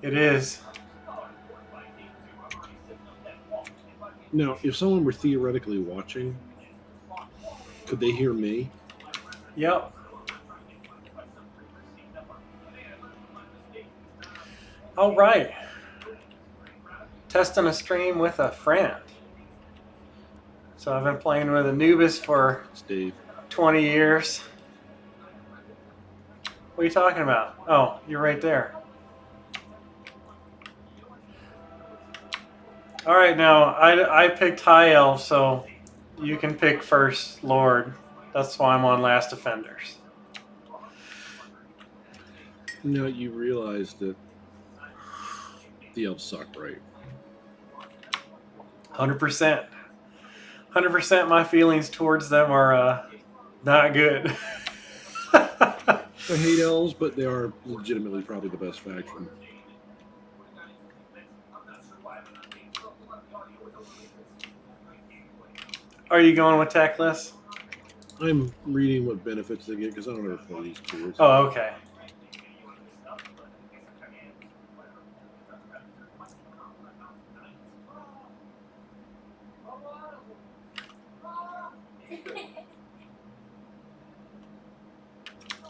It is. Now, if someone were theoretically watching, could they hear me? Yep. All right. Testing a stream with a friend. So I've been playing with Anubis for It's Dave. 20 years. What are you talking about? Oh, you're right there. All right, now I picked High Elf, so you can pick First Lord. That's why I'm on Last Defenders. Now you realize that the elves suck, right? 100%. 100% my feelings towards them are not good. I hate elves, but they are legitimately probably the best faction. Are you going with Techless? I'm reading what benefits they get because I don't ever play these tools. Oh, okay.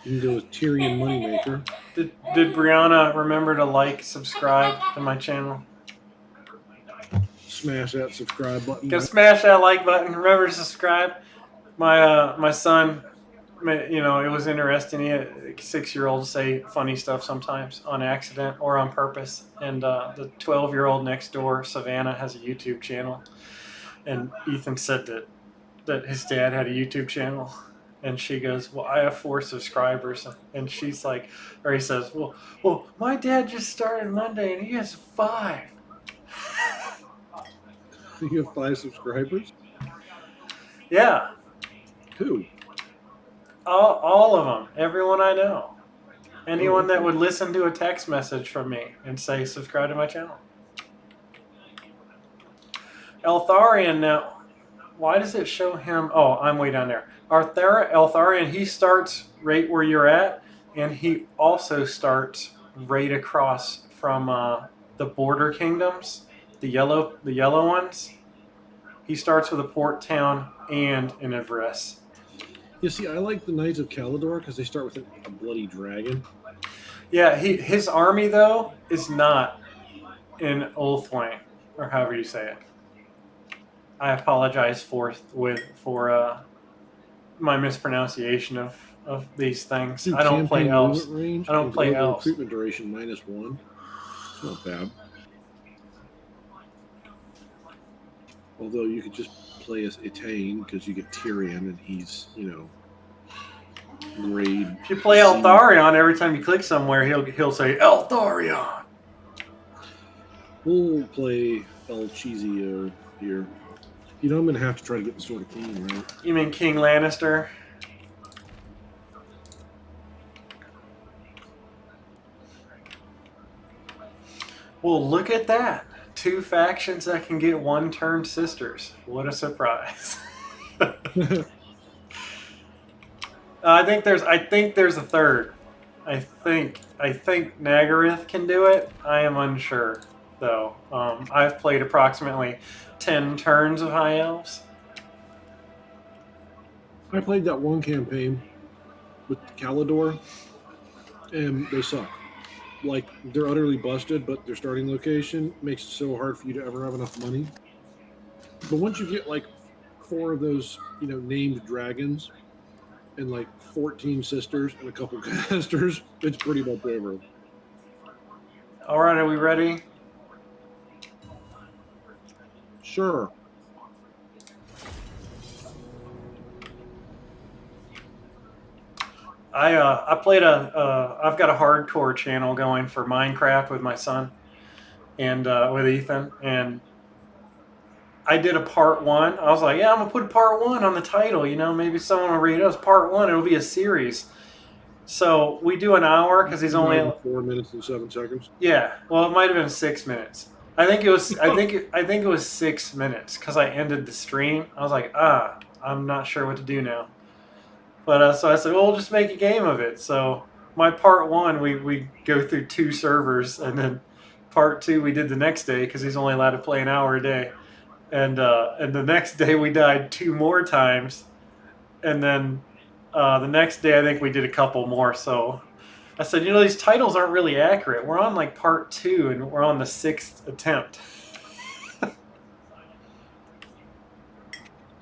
You can go with Tyrion Moneymaker. Did Brianna remember to like, subscribe to my channel? Smash that subscribe button. Go smash that like button. Remember to subscribe. My son, you know, it was interesting. He had a 6-year-old say funny stuff sometimes on accident or on purpose. And the 12-year-old next door, Savannah, has a YouTube channel. And Ethan said that his dad had a YouTube channel. And she goes, well, I have 4 subscribers. And she's like, or he says, well, my dad just started Monday and he has 5. You have 5 subscribers? Yeah. Who? All of them. Everyone I know. Anyone that would listen to a text message from me and say, subscribe to my channel. Eltharion now, why does it show him? Oh, I'm way down there. Eltharion, he starts right where you're at, and he also starts right across from the border kingdoms, the yellow ones. He starts with a port town and an Everest. You see, I like the Knights of Caledor because they start with a bloody dragon. Yeah, his army though is not in Ulthwain, or however you say it. I apologize for my mispronunciation of these things. Dude, I don't play elves. Range I don't play elves. Recruitment duration -1. It's not bad. Although you could just play as Etain because you get Tyrion and he's, you know, grade. If you play Eltharion, every time you click somewhere, he'll say Eltharion. We'll play El Cheesio here. You know, I'm going to have to try to get the Sword of King, right? You mean King Lannister? Well, look at that. 2 factions that can get 1-turn sisters. What a surprise. I think there's a third. I think Nagaryth can do it. I am unsure, though. I've played approximately 10 turns of High Elves. I played that one campaign with Caledor, and they suck. Like, they're utterly busted, but their starting location makes it so hard for you to ever have enough money. But once you get, like, 4 of those, you know, named dragons and, like, 14 sisters and a couple casters, it's pretty much over. All right, are we ready? Sure. I played I've got a hardcore channel going for Minecraft with my son and with Ethan, and I did a part 1. I was like, yeah, I'm gonna put a part 1 on the title. You know, maybe someone will read it as part 1. It'll be a series. So we do an hour because he's only 4 minutes and 7 seconds. Yeah, well, it might have been 6 minutes. I think it was. I think it was 6 minutes because I ended the stream. I was like, I'm not sure what to do now. But so I said, well, we'll just make a game of it. So my part 1, we go through 2 servers, and then part 2 we did the next day because he's only allowed to play an hour a day, and the next day we died 2 more times, and then the next day I think we did a couple more. So I said, you know, these titles aren't really accurate. We're on like part 2 and we're on the 6th attempt.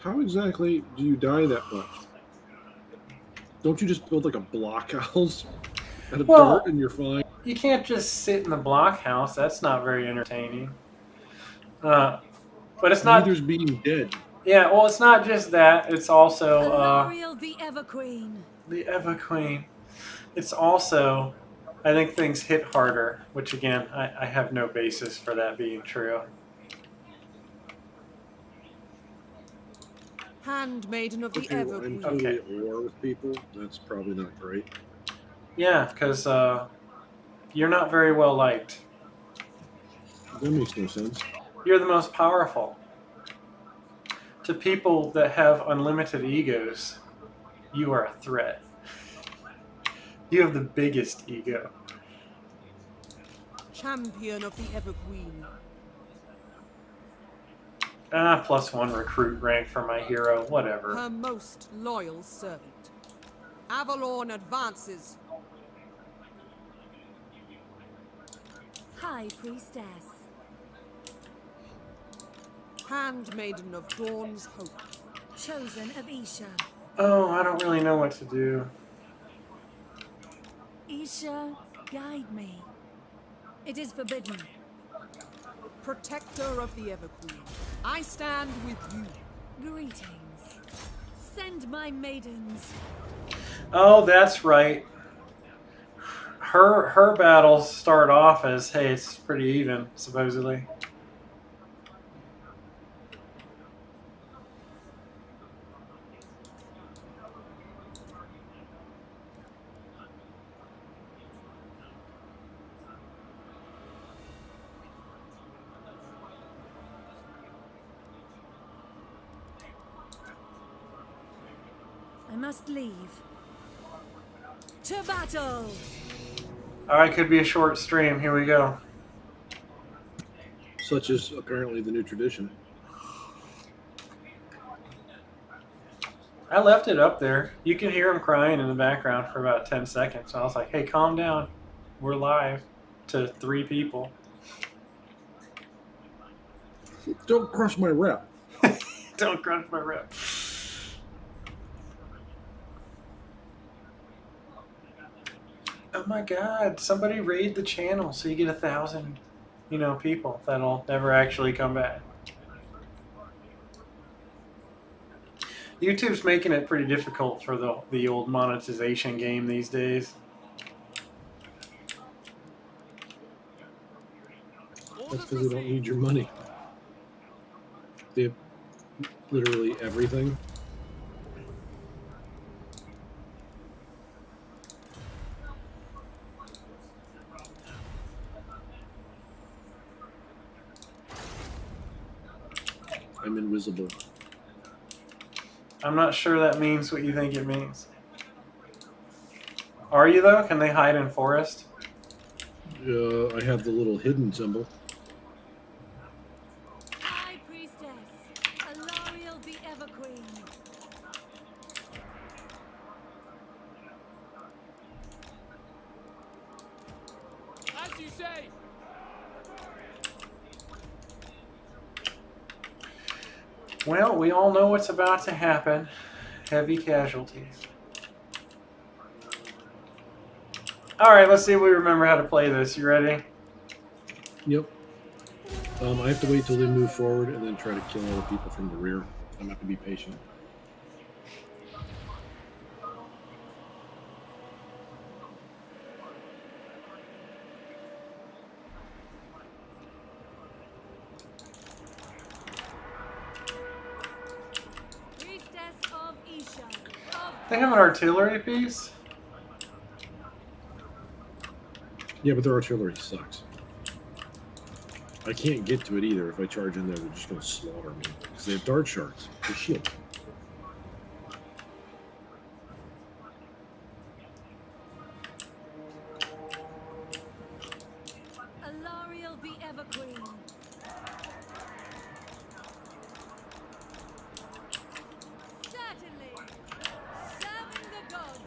How exactly do you die that much? Don't you just build like a blockhouse out of Well, dirt and you're fine? you can't just sit in the blockhouse. That's not very entertaining. But it's not. Neither's being dead. Yeah, well, it's not just that. It's also Alariel the Everqueen. the Everqueen. It's also, I think things hit harder, which again, I have no basis for that being true. Handmaiden of the Okay, well, I'm Everqueen. totally Okay. at war with people. That's probably not great. Yeah, because you're not very well liked. That makes no sense. You're the most powerful. To people that have unlimited egos, you are a threat. You have the biggest ego. Champion of the Everqueen. +1 recruit rank for my hero, whatever. Her most loyal servant. Avalon advances. High Priestess. Handmaiden of Dawn's Hope. Chosen of Isha. Oh, I don't really know what to do. Isha, guide me. It is forbidden. Protector of the Everqueen. I stand with you. Greetings. Send my maidens. Oh, that's right. Her battles start off as, hey, it's pretty even, supposedly. I must leave. To battle! Alright, could be a short stream. Here we go. Such is apparently the new tradition. I left it up there. You can hear him crying in the background for about 10 seconds. I was like, hey, calm down. We're live to 3 people. Don't crush my rep. Don't crunch my rep. Oh my god, somebody raid the channel so you get 1,000, people that'll never actually come back. YouTube's making it pretty difficult for the old monetization game these days. That's because they don't need your money. They have literally everything. I'm invisible. I'm not sure that means what you think it means. Are you, though? Can they hide in forest? I have the little hidden symbol. High Priestess. Alariel the Everqueen. As you say. Well, we all know what's about to happen. Heavy casualties. Alright, let's see if we remember how to play this. You ready? Yep. I have to wait till they move forward and then try to kill all the people from the rear. I'm gonna have to be patient. Priestess of Isha. They have an artillery piece? Yeah, but their artillery sucks. I can't get to it either. If I charge in there, they're just gonna slaughter me. Because they have dart sharks. They shield. Alariel Everqueen. Certainly. Serving the gods.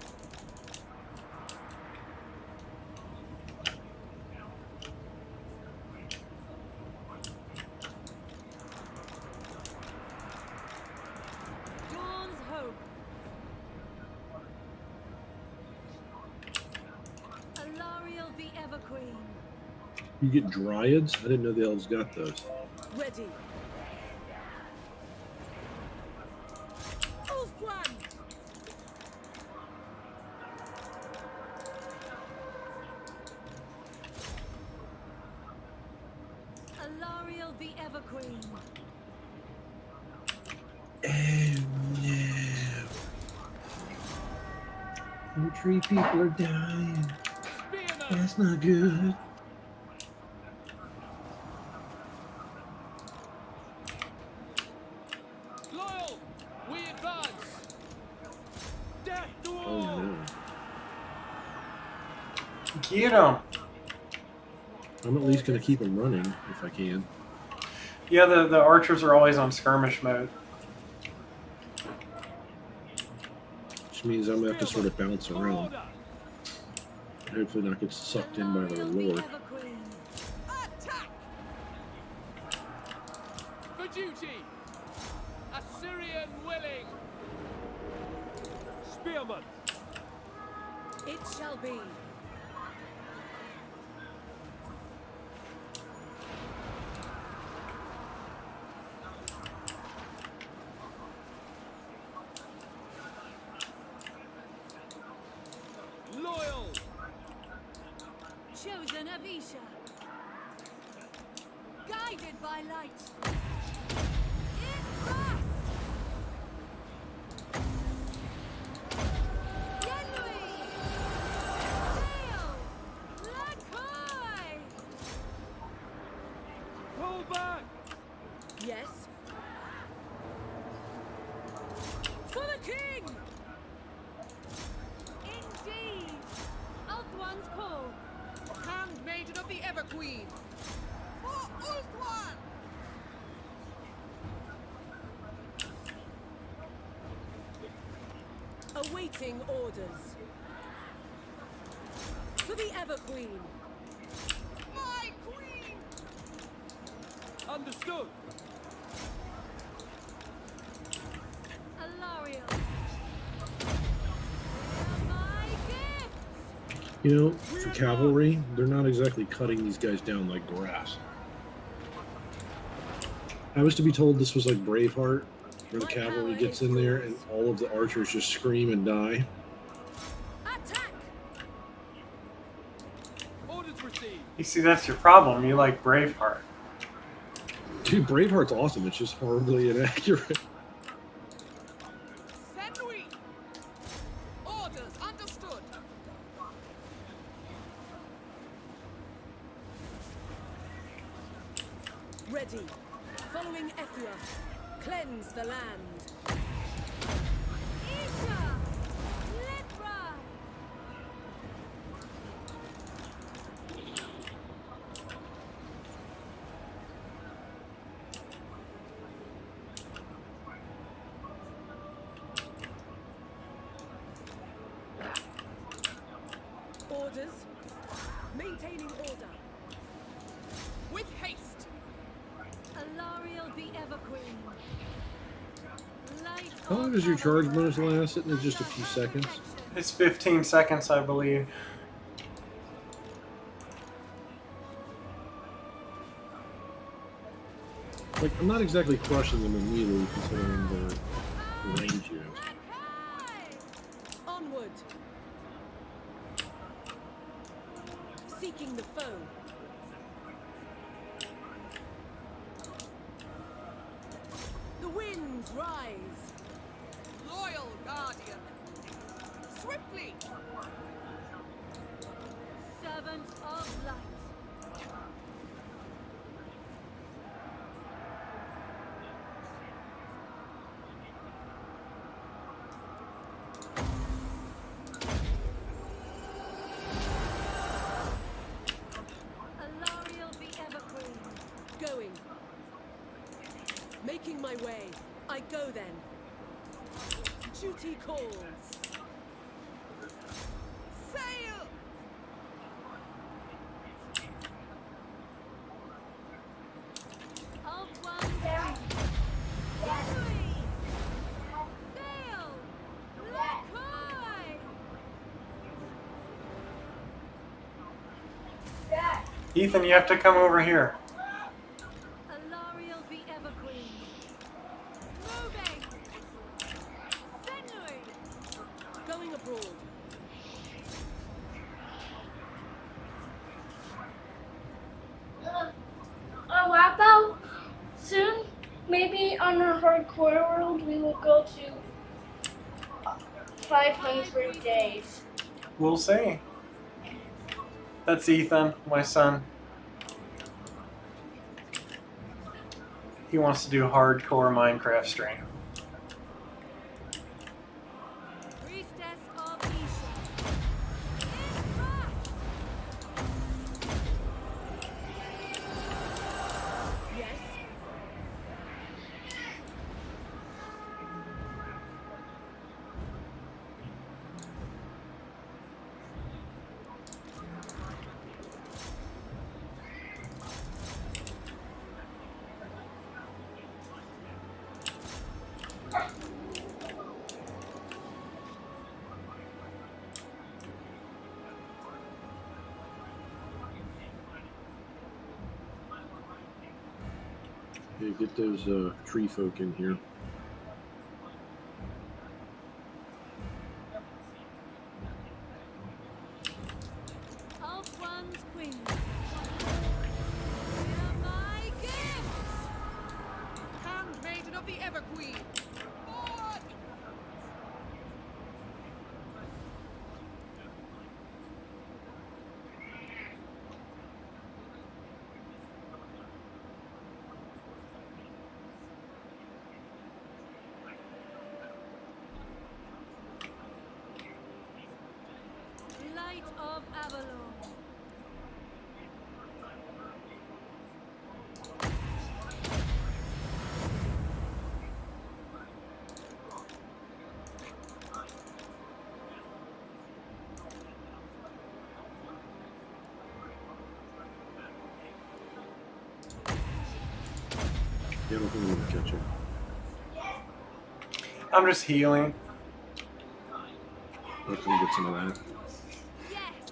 Dawn's hope. Alariel the Everqueen. You get dryads? I didn't know the elves got those. Ready. Full flank. Alariel the Everqueen. Oh no. The tree people are dying. Spearman. That's not good. Loyal. We advance. Death to all. Oh no. Get him. I'm at least going to keep them running if I can. Yeah, the archers are always on skirmish mode. Which means I'm going to have to sort of bounce around. Order. Hopefully not get sucked in by their Alariel the lore. Everqueen. Attack. For duty. Assyrian willing. Spearman. It shall be. Loyal. Chosen of Isha. Guided by light. It must. Yenui. Sail. Lakoy. Pull back. Yes. For the king. Indeed. Ulthuan's call. Handmaiden of the Everqueen. For Ulthuan. Awaiting orders. For the Everqueen. My queen. Understood. Alariel. Hear my gift. You know, for cavalry, they're not exactly cutting these guys down like grass. I was to be told this was like Braveheart, where the cavalry gets in there and all of the archers just scream and die. Attack. Orders received. You see, that's your problem. You like Braveheart. Dude, Braveheart's awesome. It's just horribly inaccurate. Senui. Orders understood. Ready. Following Ethia. Cleanse the land. Isha. Libra. Orders. Maintaining order. With haste. Alariel the Everqueen. Light How long does your charge bonus last? Isn't it just a few seconds? It's 15 seconds, I believe. Like, I'm not exactly crushing them immediately considering the range you have. Onward. Seeking the foe. The winds rise. Loyal guardian. Swiftly. Servant of light. Alariel the Everqueen. my way. I go then. Duty calls. Sail! Of one down. Henry! Sail! Lockhoy! Ethan, you have to come over here. Alariel be ever queen. Moving! Henry! Going abroad. A wrap out soon. Maybe on our hardcore world we will go to 500 days. We'll see. That's Ethan, my son. He wants to do hardcore Minecraft stream. Priestess of Isha. Yes? Yeah, get those tree folk in here. Of one's queen. Hear my gifts! Handmaiden of the Everqueen! Forward! Light of Avalon. Yeah, I don't think I'm gonna catch it. I'm just healing. Let's go get some of that. Yes!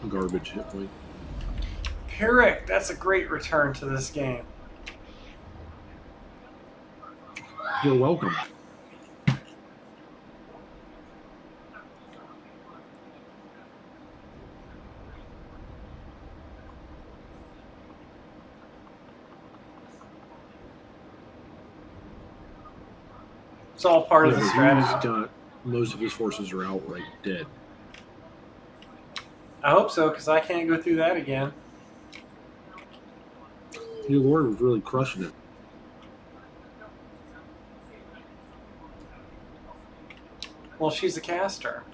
My garbage hit point. Pyrrhic, that's a great return to this game. You're welcome. It's all part of Yeah, the he's strategy. got most of his forces are outright dead. I hope so, because I can't go through that again. Your lord was really crushing it. Well, she's a caster.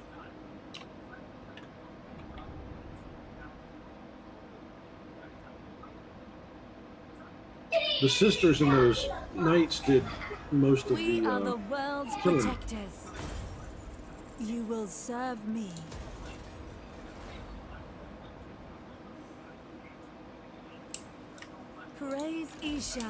The sisters and those knights did most of We are the the world's killing. protectors. You will serve me. Praise Isha.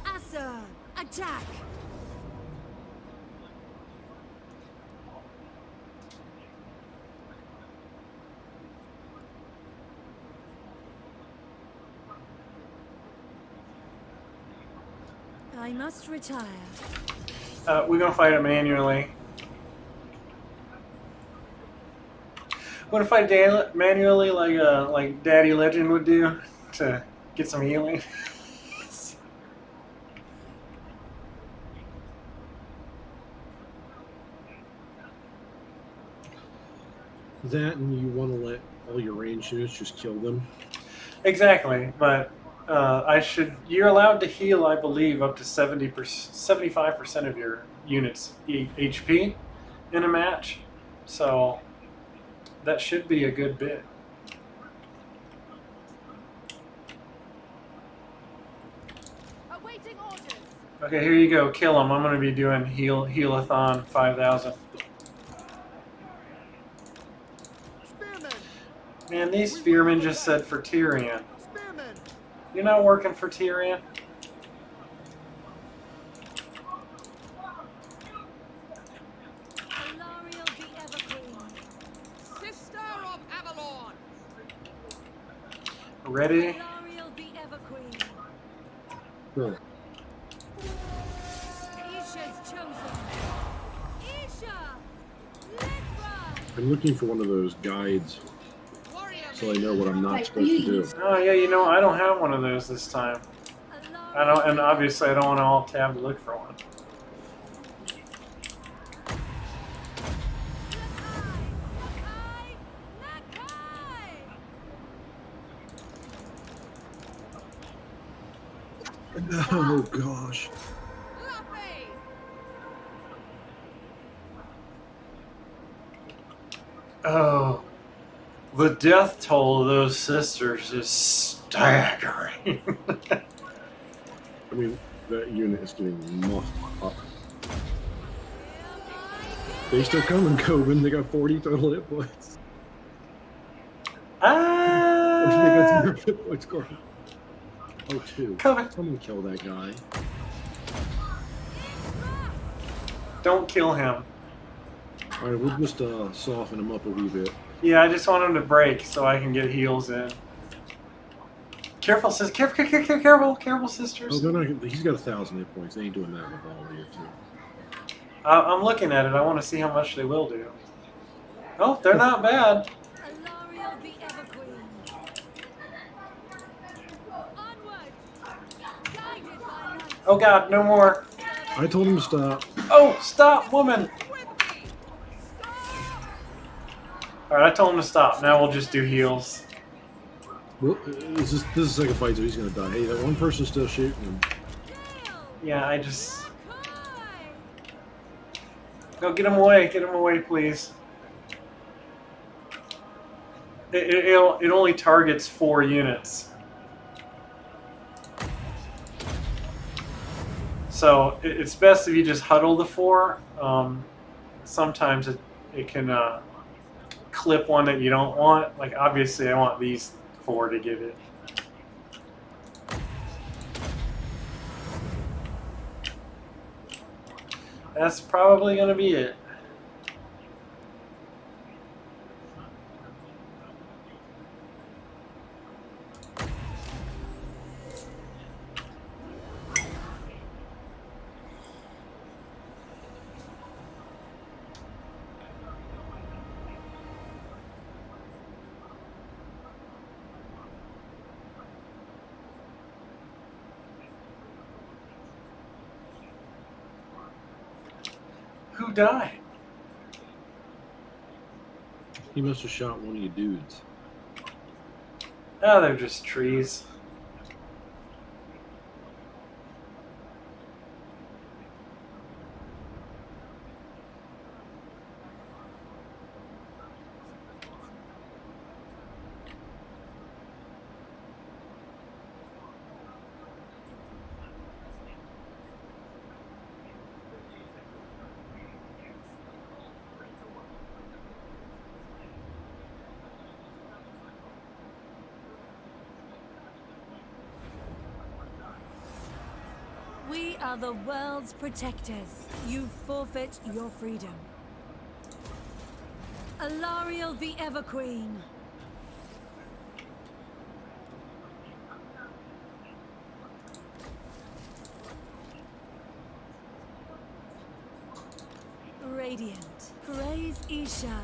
Asa, attack! I must retire. We're gonna fight it manually. We're gonna fight manually, like Daddy Legend would do, to get some healing. that, and you want to let all your range units just kill them. Exactly, but you're allowed to heal, I believe, up to 75% of your units HP in a match, so that should be a good bit. Okay, here you go. Kill him. I'm gonna be doing heal-a-thon 5,000. Spearmen! Man, these spearmen just said for Tyrion. Spearmen! You're not working for Tyrion? Alariel the Everqueen. Sister of Avalon! Ready? Alariel the Everqueen. Sure. Isha's chosen. Isha! Lidra! I'm looking for one of those guides Warrior so I know what I'm not Like supposed to do. these. Oh yeah, you know I don't have one of those this time. I don't, and obviously I don't want to alt tab to look for one. Oh gosh. Luffy! Oh, the death toll of those sisters is staggering. I mean, that unit is getting muffed up. They still coming, Coben. They got 40 total hit points. They got 0 hit points, Corbin. Oh, 2. Coming. Someone kill that guy. Don't kill him. Alright, we'll just soften him up a wee bit. Yeah, I just want him to break so I can get heals in. Careful, sis. Careful, Oh, sisters. they're not, he's got 1,000 hit points. They ain't doing that with all of you, too. I'm looking at it. I want to see how much they will do. Oh, they're not bad. Alariel the Everqueen. Onward! Guided by light. Oh God, no more. I told him to stop. Oh, stop, woman. All right, I told him to stop. Now we'll just do heals. Well, this is the second fight, so he's gonna die. Hey, that one person's still shooting him. Yeah, I just Kai! go get him away. Get him away, please. It only targets 4 units. So it's best if you just huddle the 4. Sometimes it can clip one that you don't want. Like obviously I want these 4 to get it. That's probably going to be it. Who died? He must have shot one of you dudes. Oh, they're just trees. We are the world's protectors. You forfeit your freedom. Alariel the Everqueen. Radiant. Praise Isha.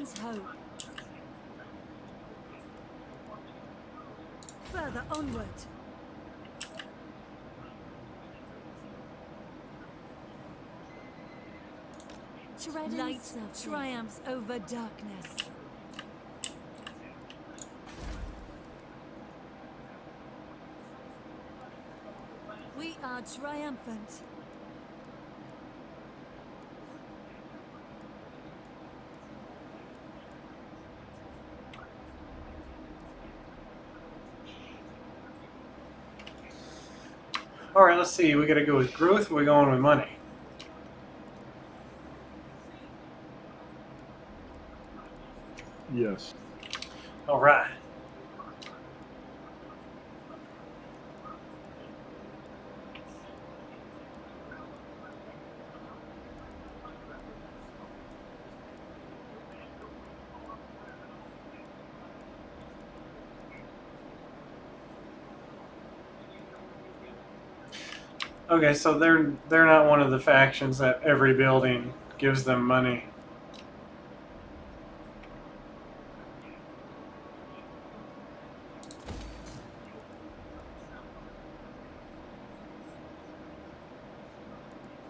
nation's hope. Further onward. Light triumphs over darkness. We are triumphant. All right, let's see. We got to go with growth. Or we're going with money. Yes. All right. Okay, so they're not one of the factions that every building gives them money.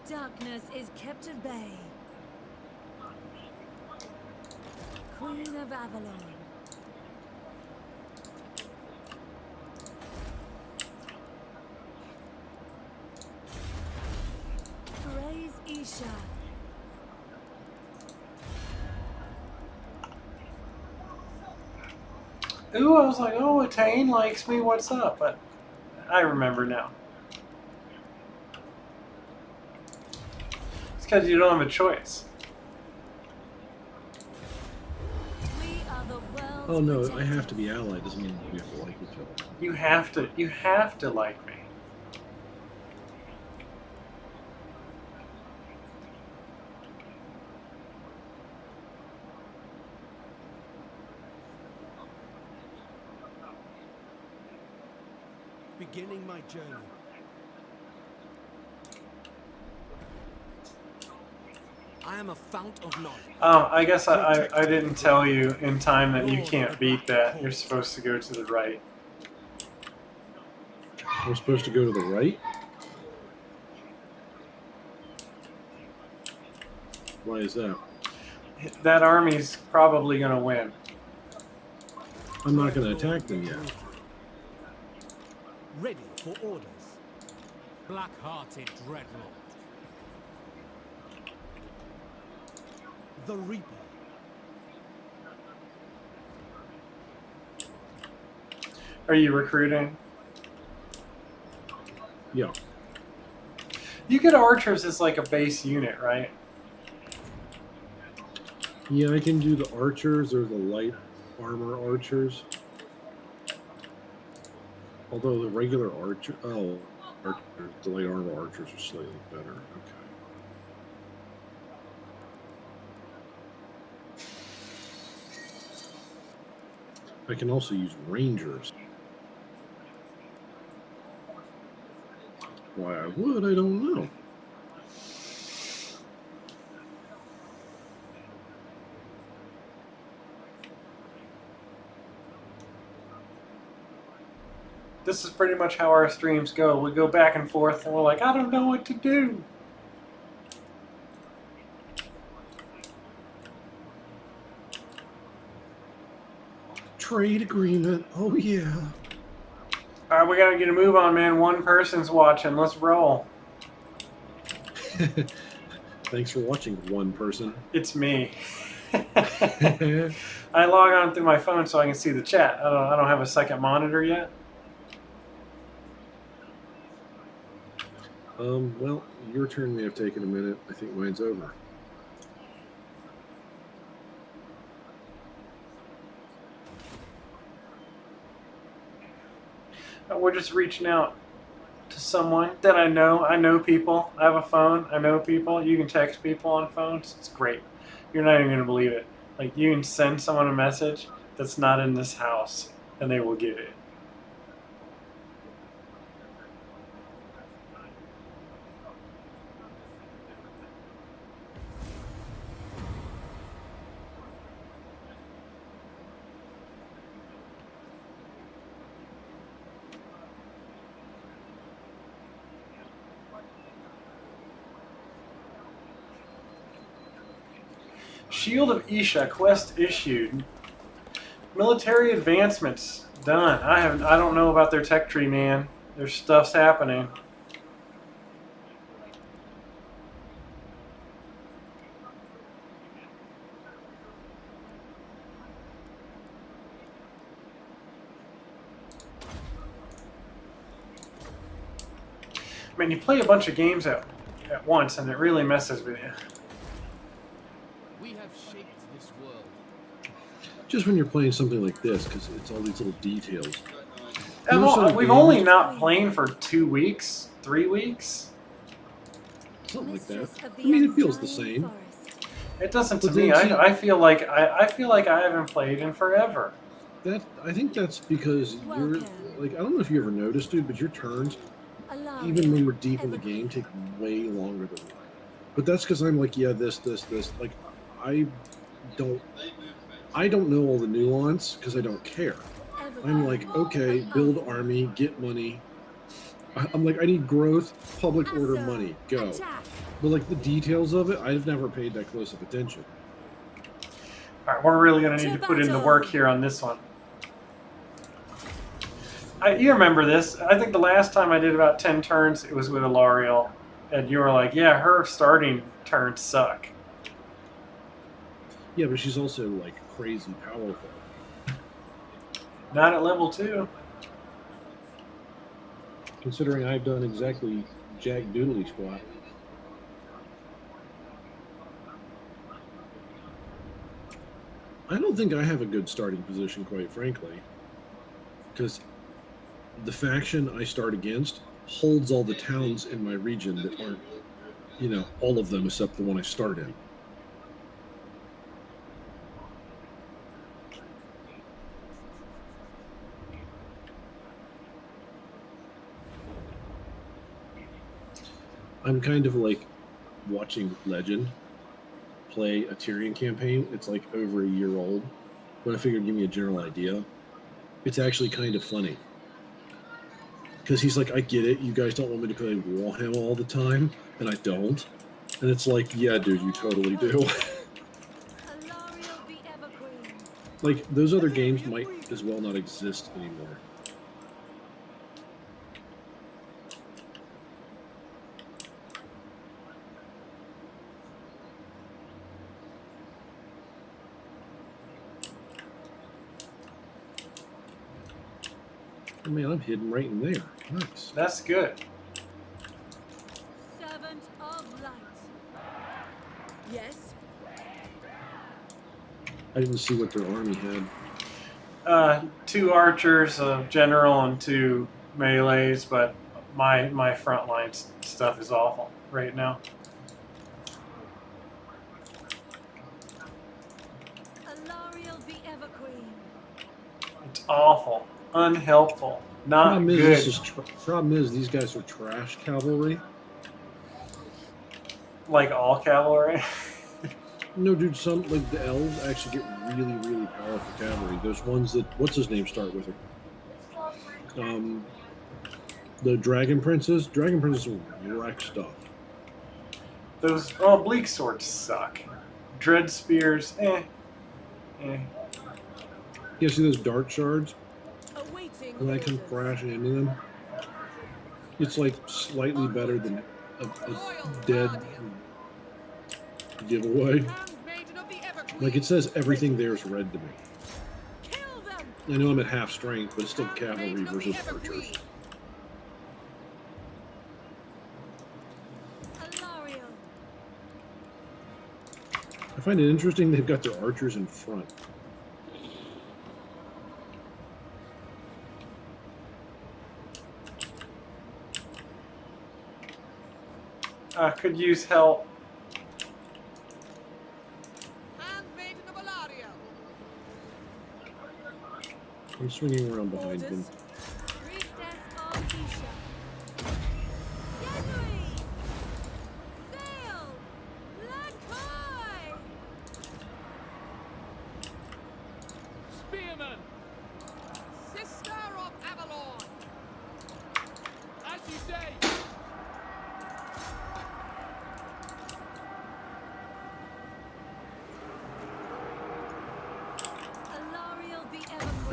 Darkness is kept at bay. Queen of Avalon. Praise Isha. Ooh, I was like, oh, Attain likes me. What's up? But I remember now. It's because you don't have a choice. We are the world's Oh no, I have protectors. to be allied. Doesn't mean we have to like each other. You have to like me. Beginning my journey. I am a fount of knowledge. Oh, I guess I didn't tell you in time that you can't beat that. You're supposed to go to the right. We're supposed to go to the right? Why is that? That army's probably going to win. I'm not going to attack them yet. Ready for orders. Black-hearted dreadlord. The Reaper. Are you recruiting? Yeah. You get archers as like a base unit, right? Yeah, I can do the archers or the light armor archers. Although the regular archer, the light armor archers are slightly better. Okay. I can also use rangers. Why I would, I don't know. This is pretty much how our streams go. We go back and forth and we're like, I don't know what to do. Trade agreement. Oh yeah. All right, we got to get a move on, man. One person's watching. Let's roll. Thanks for watching, one person. It's me. I log on through my phone so I can see the chat. I don't have a second monitor yet. Well, your turn may have taken a minute. I think mine's over. We're just reaching out to someone that I know. I know people. I have a phone. I know people. You can text people on phones. It's great. You're not even going to believe it. Like, you can send someone a message that's not in this house, and they will get it. Shield of Isha quest issued. Military advancements done. I don't know about their tech tree, man. There's stuff's happening. I mean, you play a bunch of games at once, and it really messes with you. We have shaped this world. Just when you're playing something like this, because it's all these little details. And Most other we've games- only not playing for 2 weeks, 3 weeks. Something like that. Mistress of I the mean, it feels the undying same. forest. It doesn't to But me. then see- I feel like I feel like I haven't played in forever. I think that's because you're Welcome. like, I don't know if you ever noticed, dude, but your turns, Alaria, even when we're deep in the Evergreen. game, take way longer than mine. But that's because I'm like, yeah, this. Like, I don't know all the nuance because I don't care. Evergreen. I'm like, okay, build army, get money. I'm like, I need growth, public order Asa, money, go. attack. But like the details of it, I've never paid that close of attention. All right, we're really going to need To to put in the battle. work here on this one. You remember this. I think the last time I did about 10 turns, it was with Alariel. And you were like, yeah, her starting turns suck. Yeah, but she's also like crazy powerful. Not at level 2. Considering I've done exactly jack doodly squat. I don't think I have a good starting position, quite frankly, because the faction I start against holds all the towns in my region that aren't, all of them except the one I start in. I'm kind of like watching Legend play a Tyrion campaign. It's like over a year old, but I figured give me a general idea. It's actually kind of funny. Because he's like, I get it, you guys don't want me to play Warhammer all the time, and I don't. And it's like, yeah, dude, you totally do. Alariel the Evergreen. Like, those other games might as well not exist anymore. Oh man, I'm hidden right in there. Nice. That's good. Servant of light. Yes. I didn't see what their army had. 2 archers, a general, and 2 melees, but my front line stuff is awful right now. Alariel the Evergreen. It's awful, unhelpful, not Problem is, good. problem is, these guys are trash cavalry. Like all cavalry. No, dude, some, like, the elves actually get really, really powerful cavalry. Those ones that, what's his name start with her? The Dragon Princes will wreck stuff. Those bleak swords suck. Dread spears, eh. You see those dart shards? Awaiting When I come orders. crashing into them, it's like slightly better than a dead giveaway. Handmaiden of the Evergreen. Like, it says everything there is red to me. Kill them. I know I'm at half strength, but it's still cavalry Handmaiden of the versus Evergreen. archers. Alariel. I find it interesting they've got their archers in front. Could use help. Handmaiden of Alariel. I'm swinging around behind them. Orders. Priestess of Isha. Yenri. Sail. Lankoi. Spearman! Sister of Avalon. As you say!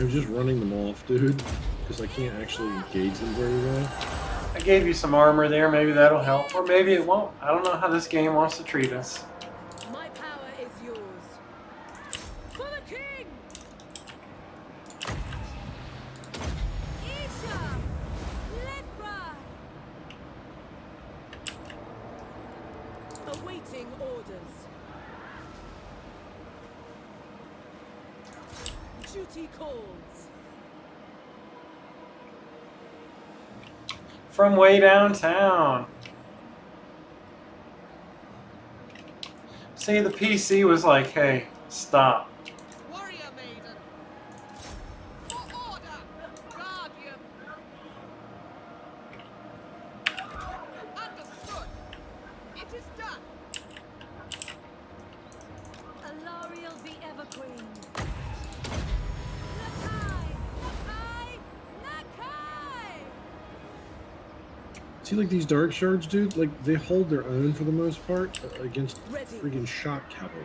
I'm just running them off, dude, because I can't actually engage them very well. I gave you some armor there. Maybe that'll help, or maybe it won't. I don't know how this game wants to treat us. My power is yours. For the king! Isha! Lepra! Awaiting orders. Duty calls. From way downtown. See, the PC was like, hey, stop. Warrior maiden. For order. Guardian. Understood. It is done. Alariel the Everqueen. Nakai! Nakai! Nakai! See, like these dark shards, dude, like they hold their own for the most part against Ready. freaking shock cavalry.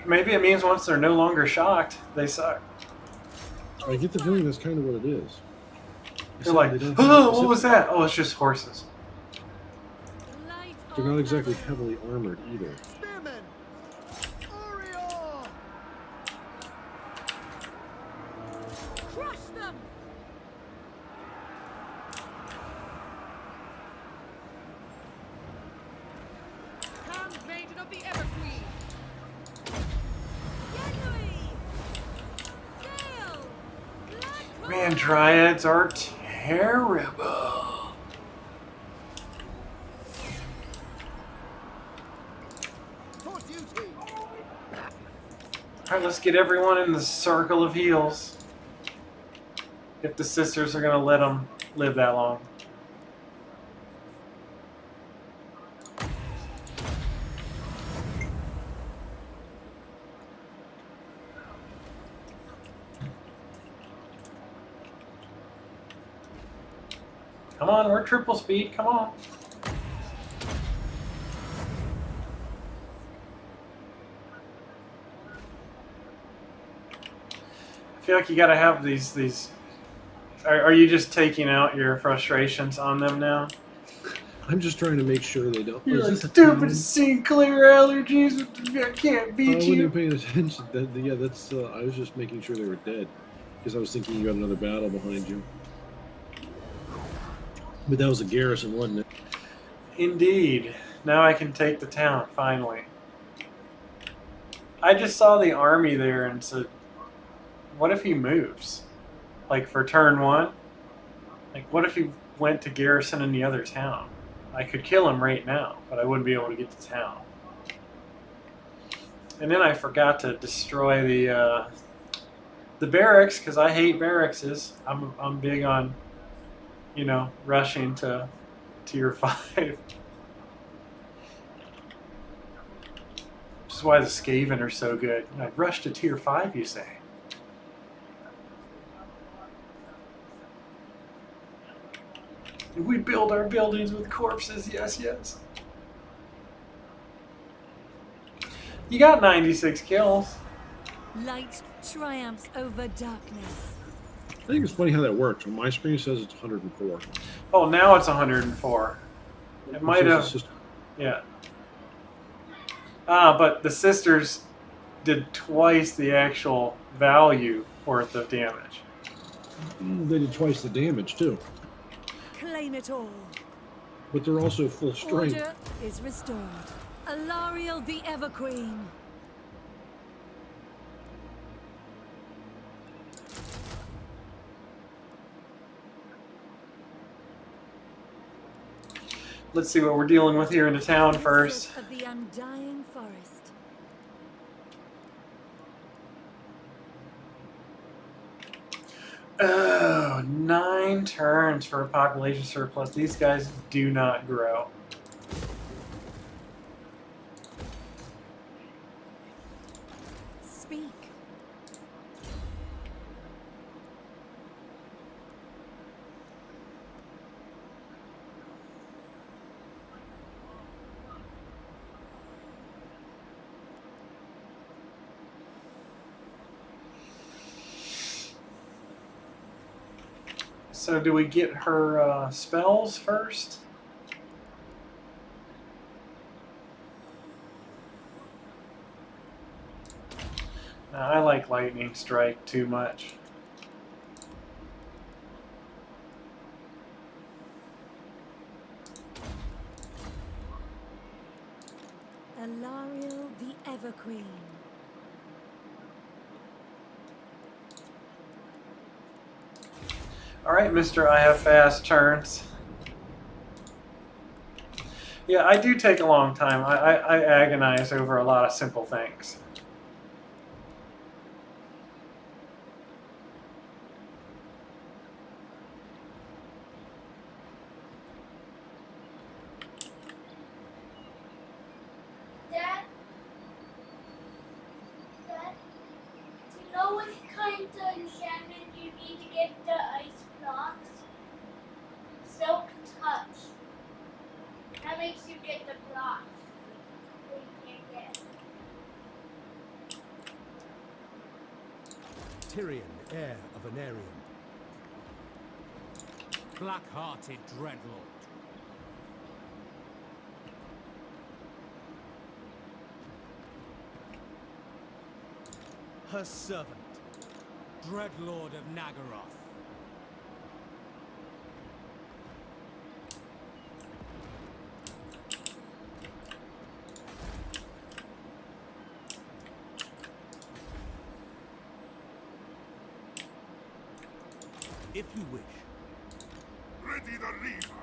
Maybe it means once they're no longer shocked, they suck. I get the feeling that's kind of what it is. They're like, oh, what was that? Oh, it's just horses. Light They're not on exactly Avalon. heavily armored either. Spearmen! Orior! Crush them! Handmaiden of the Everqueen. Yenui! Sail! Black Man, dryads are terrible. For duty! Alright, let's get everyone in the circle of heals. If the sisters are going to let them live that long. Come on, we're triple speed, come on. I feel like you gotta have these. Are you just taking out your frustrations on them now? I'm just trying to make sure they don't. You're is like, this a stupid town? Sinclair allergies. I can't I beat wasn't you. even paying attention. Yeah, that's. I was just making sure they were dead because I was thinking you got another battle behind you. But that was a garrison, wasn't it? Indeed. Now I can take the town, finally. I just saw the army there and said, what if he moves? Like for turn one? Like what if he went to garrison in the other town? I could kill him right now, but I wouldn't be able to get to town. And then I forgot to destroy the barracks, because I hate barracks. I'm big on, you know, rushing to tier 5. Which is why the Skaven are so good. Like, rush to tier 5, you say? We build our buildings with corpses, yes, yes. You got 96 kills. Light triumphs over darkness. I think it's funny how that works. On my screen, it says it's 104. Oh, now it's 104. It might says have, it's just- yeah. Ah, but the sisters did twice the actual value worth of damage. They did twice the damage too, Claim it all. but they're also full strength. Order is restored. Alariel the Everqueen. Let's see what we're dealing with here in the town first. Of the undying forest. Oh, 9 turns for a population surplus. These guys do not grow. Speak. So do we get her spells first? No, I like lightning strike too much. Alariel the Everqueen. All right, Mister, I have fast turns. Yeah, I do take a long time. I agonize over a lot of simple things. Dad, Dad, do you know what kind of enchantment you need to get the ice blocks? Silk touch. That makes you get the blocks. So you can't get. Tyrion, heir of Anarion. Black-hearted dreadlord. Her servant, Dreadlord of Nagaroth. If you wish. Ready the lever.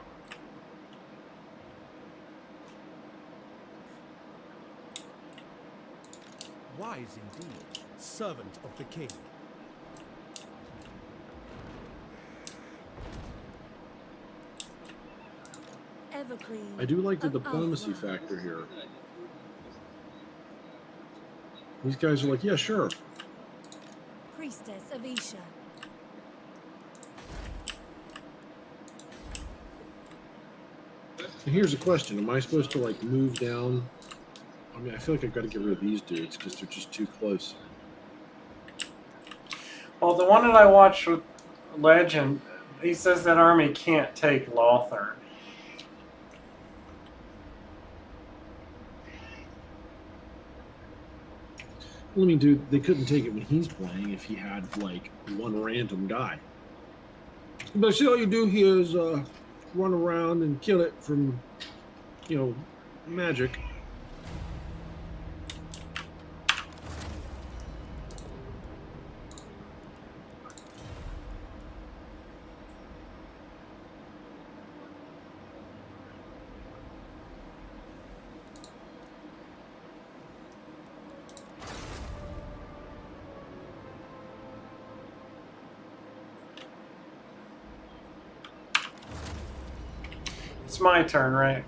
Wise indeed, servant of the king. Everqueen. I do like the of diplomacy Alfheim. factor here. These guys are like, yeah, sure. Priestess of Isha. And here's a question: am I supposed to like move down? I mean, I feel like I've got to get rid of these dudes because they're just too close. Well, the one that I watched with Legend, he says that army can't take Lothern. Well, I mean, dude, they couldn't take it when he's playing if he had like one random guy. But see, all you do here is run around and kill it from, magic. It's my turn, right?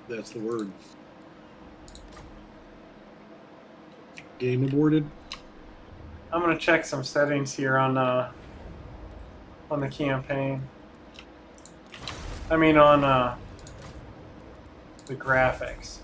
That's the word. Game aborted. I'm gonna check some settings here on the campaign. I mean on the graphics.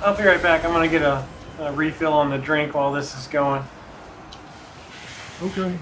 I'll be right back. I'm gonna get a refill on the drink while this is going. Okay.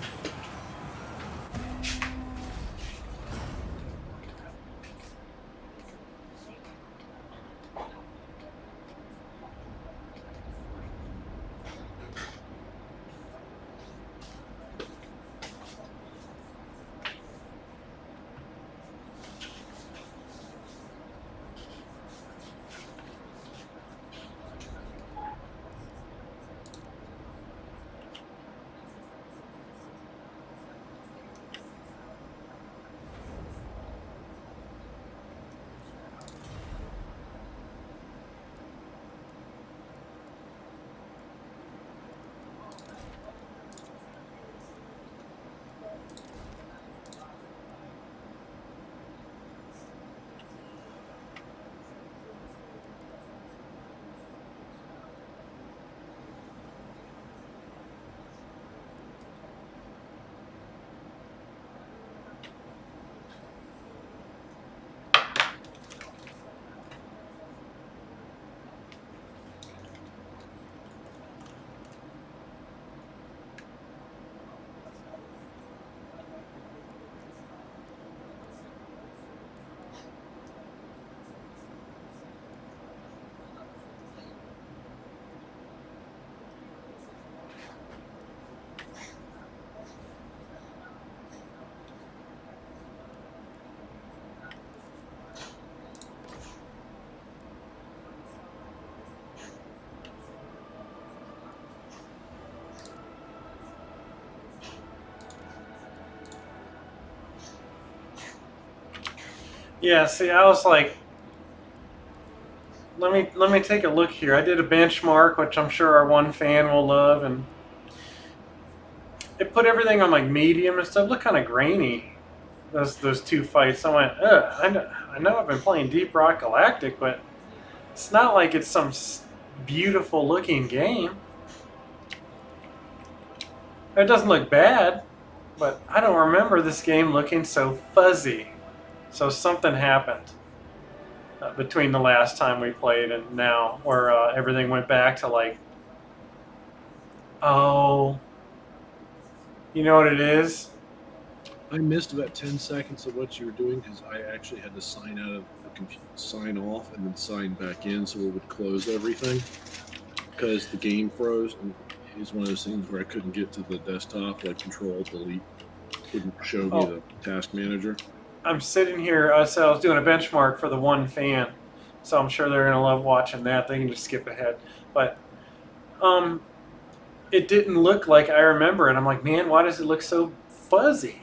Yeah, see, I was like, let me take a look here. I did a benchmark, which I'm sure our one fan will love, and it put everything on like medium and stuff. Looked kind of grainy. Those two fights. I went, ugh. I know I've been playing Deep Rock Galactic, but it's not like it's some beautiful looking game. It doesn't look bad, but I don't remember this game looking so fuzzy. So something happened between the last time we played and now, where everything went back to like, oh, you know what it is? I missed about 10 seconds of what you were doing because I actually had to sign out of the computer, sign off, and then sign back in, so it would close everything because the game froze. And it's one of those things where I couldn't get to the desktop, like Control Delete wouldn't show me the task manager. I'm sitting here. So I was doing a benchmark for the one fan, so I'm sure they're gonna love watching that. They can just skip ahead, but it didn't look like I remember it. I'm like, man, why does it look so fuzzy?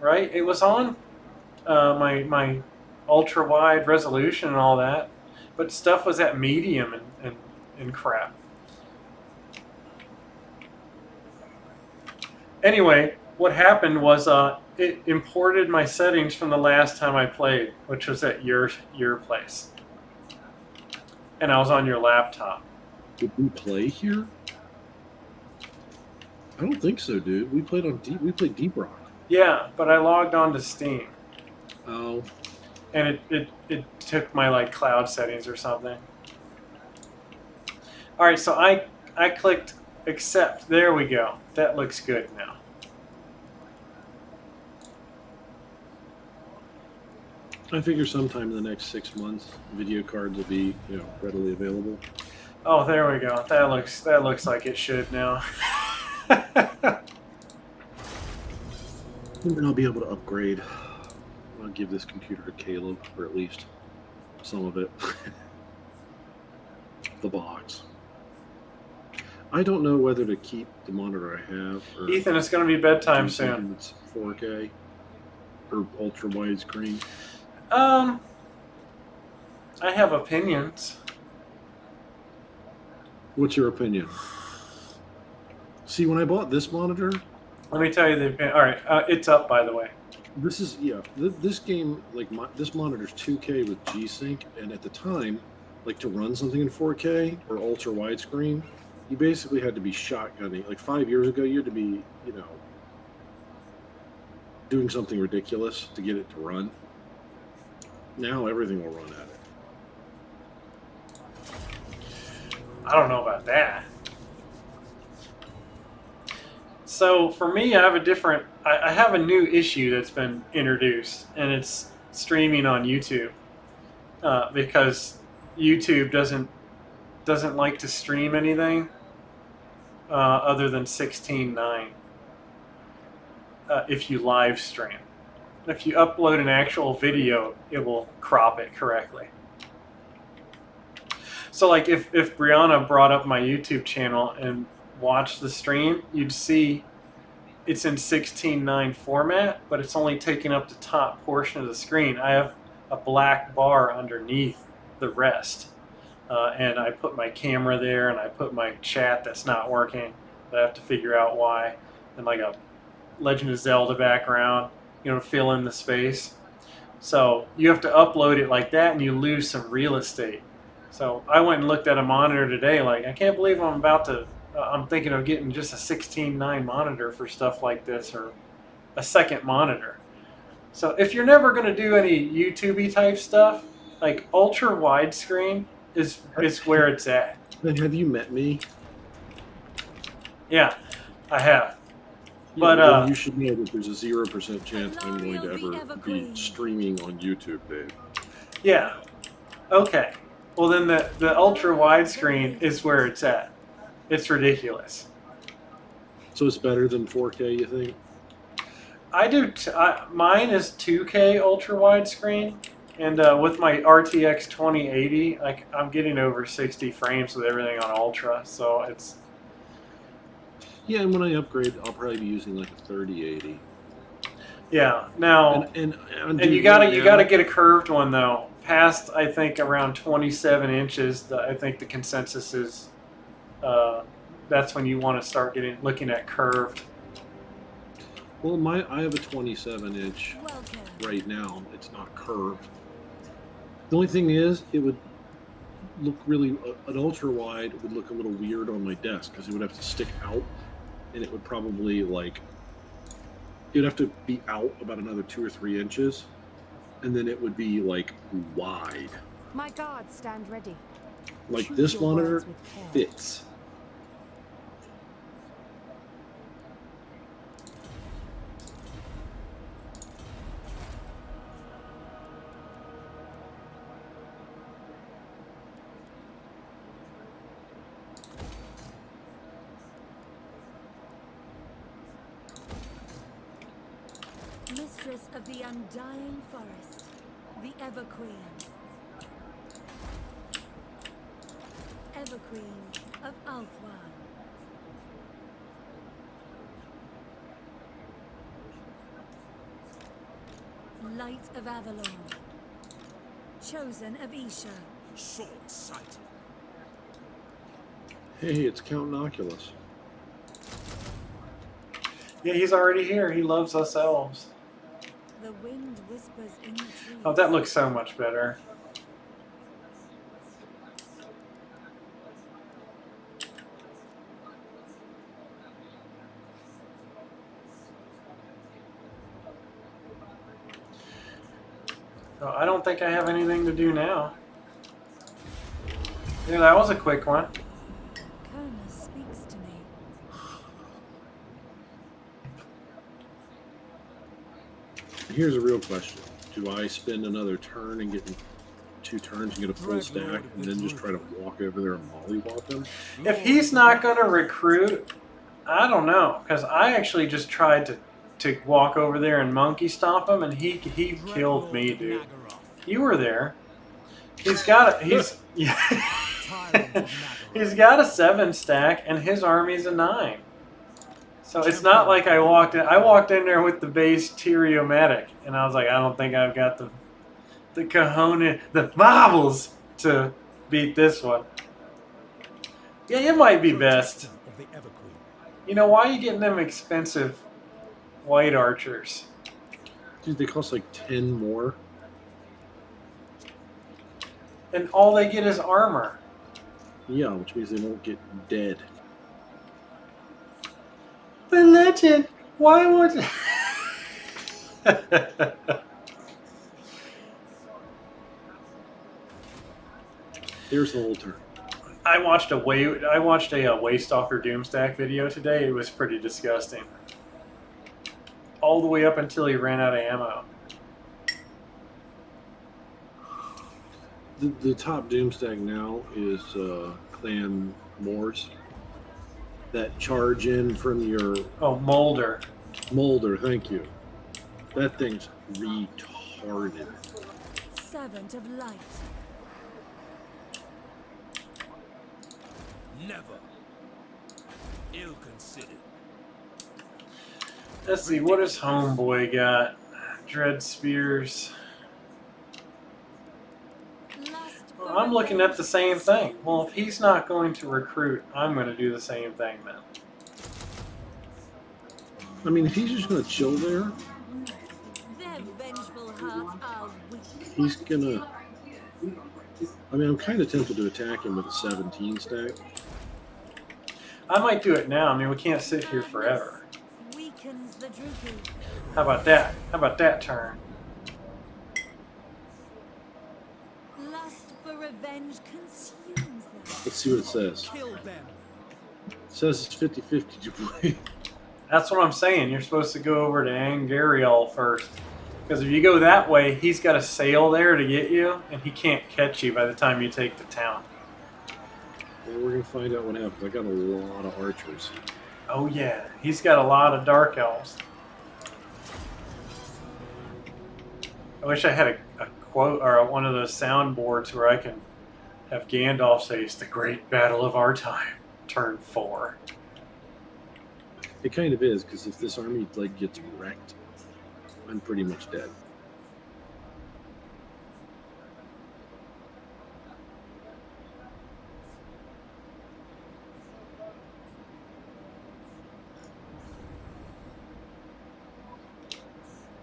Right? It was on my ultra wide resolution and all that, but stuff was at medium and crap. Anyway, what happened was it imported my settings from the last time I played, which was at your place, and I was on your laptop. Did we play here? I don't think so, dude. We played Deep Rock. Yeah, but I logged on to Steam. Oh. And it took my like cloud settings or something. All right, so I clicked accept. There we go. That looks good now. I figure sometime in the next 6 months, video cards will be, readily available. Oh, there we go. That looks like it should now. And then I'll be able to upgrade. I'll give this computer to Caleb, or at least some of it. The box. I don't know whether to keep the monitor I have. Or Ethan, it's going to be bedtime do something soon. that's 4K or ultra widescreen. I have opinions. What's your opinion? See, when I bought this monitor, Let me tell you the opinion. All right, it's up, by the way. this is this game, like this monitor's 2K with G-Sync, and at the time, like to run something in 4K or ultra widescreen, you basically had to be shotgunning. Like 5 years ago, you had to be, doing something ridiculous to get it to run. Now everything will run at it. I don't know about that. So for me, I have a different. I have a new issue that's been introduced, and it's streaming on YouTube because YouTube doesn't like to stream anything other than 16:9 if you live stream. If you upload an actual video, it will crop it correctly. So like if Brianna brought up my YouTube channel and watched the stream, you'd see it's in 16:9 format, but it's only taking up the top portion of the screen. I have a black bar underneath the rest. And I put my camera there, and I put my chat that's not working. I have to figure out why. And like a Legend of Zelda background, you know, fill in the space. So you have to upload it like that, and you lose some real estate. So I went and looked at a monitor today. Like, I can't believe I'm thinking of getting just a 16:9 monitor for stuff like this, or a second monitor. So if you're never going to do any YouTube-y type stuff, like ultra widescreen is where it's at. Have you met me? Yeah, I have. Yeah, But well, you should know that there's a 0% chance I'm going to ever be streaming on YouTube, Dave. yeah, okay. Well, then the ultra widescreen is where it's at. It's ridiculous. So it's better than 4K, you think? I do. Mine is 2K ultra widescreen, and with my RTX 2080, like I'm getting over 60 frames with everything on ultra. So it's. Yeah, and when I upgrade, I'll probably be using like a 3080. Yeah. Now. And you gotta get a curved one though. Past I think around 27 inches, I think the consensus is that's when you want to start looking at curved. Well, I have a 27-inch right now. It's not curved. The only thing is, it would look really an ultra wide would look a little weird on my desk because it would have to stick out, and it would probably it'd have to be out about another 2 or 3 inches, and then it would be like wide. My guards stand ready. Like Choose this your monitor words with care. fits. Mistress of the undying forest, the Ever Queen. Ever Queen of Althwan. Light of Avalon. Chosen of Isha. Short-sighted. Hey, it's Count Oculus. Yeah, he's already here. He loves us elves. The wind whispers in the trees. Oh, that looks so much better. Oh, I don't think I have anything to do now. Yeah, that was a quick one. Kona speaks to me. Here's a real question. Do I spend another turn and get 2 turns and get a full stack and then just try to walk over there and mollywop him? If he's not going to recruit, I don't know. Because I actually just tried to walk over there and monkey stomp him, and he killed me, dude. You were there. He's got a he's got a 7 stack, and his army's a 9. So it's not like I walked in there with the base Tyriomatic, and I was like, I don't think I've got the cojones, the marbles to beat this one. Yeah, it might be best. You know, why are you getting them expensive white archers? Dude, they cost like 10 more. And all they get is armor. Yeah, which means they won't get dead. But legend, why would... Here's the whole turn. I watched a Waystalker Doomstack video today. It was pretty disgusting. All the way up until he ran out of ammo. The top Doomstack now is Clan Moors that charge in from your Oh, Molder. Molder. Thank you. That thing's retarded. Servant of light. Never. Ill considered. Let's see, what does Homeboy got? Dread Spears. Lust Well, for I'm looking at the revenge same thing. consumes Well, if he's not going to recruit, I'm going to do the same thing then. I mean, if he's just going to chill there, Their vengeful hearts are weak. he's going to... I mean, I'm kind of tempted to attack him with a 17 stack. I might do it now. I mean, we can't sit here forever. Weakens the droopy. How about that? How about that turn? Lust for revenge consumes them. Let's see what it says. Kill them. It says it's 50-50 to play. That's what I'm saying. You're supposed to go over to Angariel first. Because if you go that way, he's got a sail there to get you, and he can't catch you by the time you take the town. Well, we're going to find out what happens. I got a lot of archers. Oh yeah, he's got a lot of dark elves. I wish I had a quote or one of those soundboards where I can have Gandalf say, "It's the great battle of our time." Turn 4. It kind of is, because if this army like gets wrecked, I'm pretty much dead.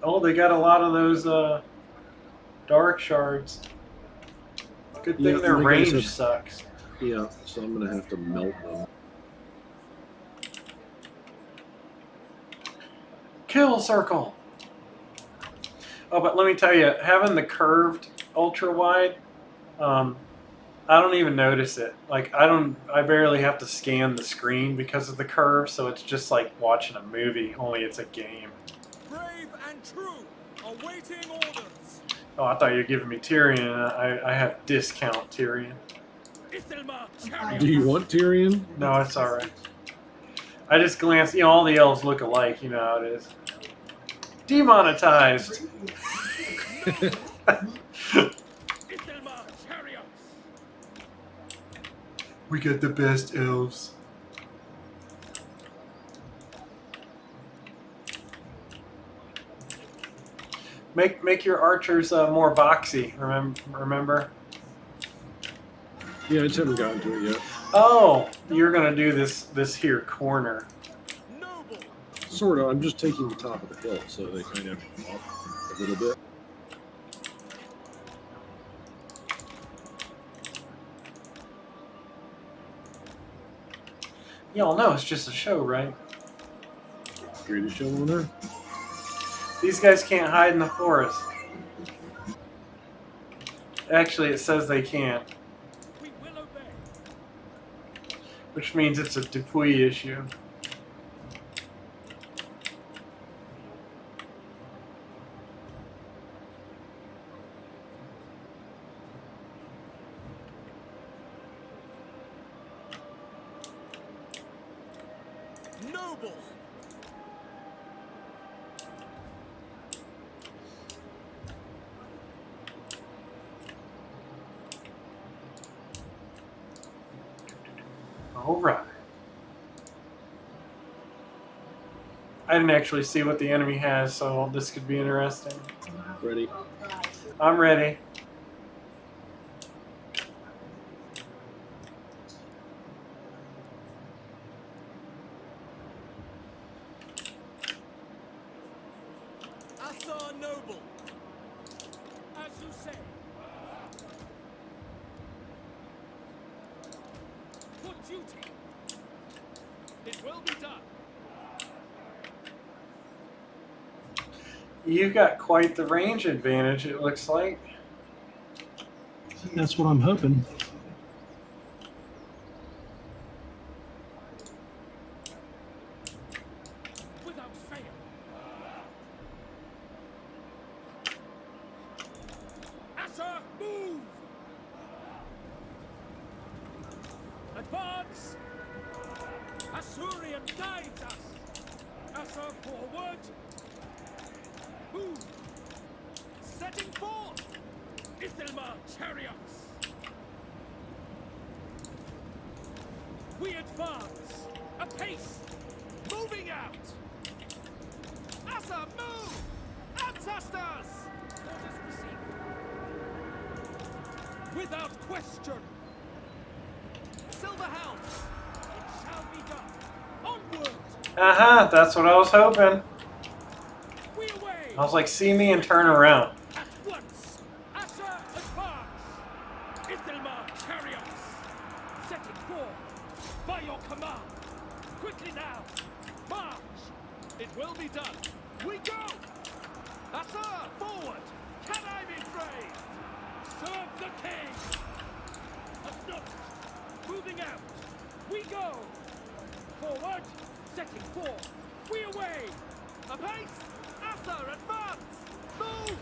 Oh, they got a lot of those dark shards. Good thing Yeah, their like I range said- sucks. Yeah, so I'm going to have to melt them. Kill circle. Oh, but let me tell you, having the curved ultra wide, I don't even notice it. Like I barely have to scan the screen because of the curve, so it's just like watching a movie, only it's a game. Brave and true, awaiting orders. Oh, I thought you were giving me Tyrion. I have discount Tyrion. Ithelma, chariot. Do you want Tyrion? No, it's all right. I just glanced. All the elves look alike. You know how it is. Demonetized. Ithelma, chariots. We get the best elves. Make your archers more boxy. Remember? Yeah, I just haven't gotten to it yet. Oh, you're gonna do this here corner. Noble. Sort of. I'm just taking the top of the hill, so they kind of come off a little bit. Y'all know it's just a show, right? Greatest show on earth. These guys can't hide in the forest. Actually, it says they can, We will obey. which means it's a Dupuy issue. Noble. All right. I didn't actually see what the enemy has, so this could be interesting. Ready? I'm ready. Asa Noble. As you say. For duty. It will be done. You've got quite the range advantage, it looks like. That's what I'm hoping. Ithelmar chariots! We advance! Apace! Moving out! Asa, move! Ancestors! Orders received. Without question! Silver Hounds! It shall be done! Onward! Aha, that's what I was hoping. We away! I was like, see me and turn around. At once! Asa, advance! Ithelmar chariots! Setting forth! By your command! Quickly now! March! It will be done! We go! Asa, forward! Can I be praised? Serve the king! Acknowledged! Moving out! We go! Forward! Setting forth! We away! Apace! Asa, advance! Move!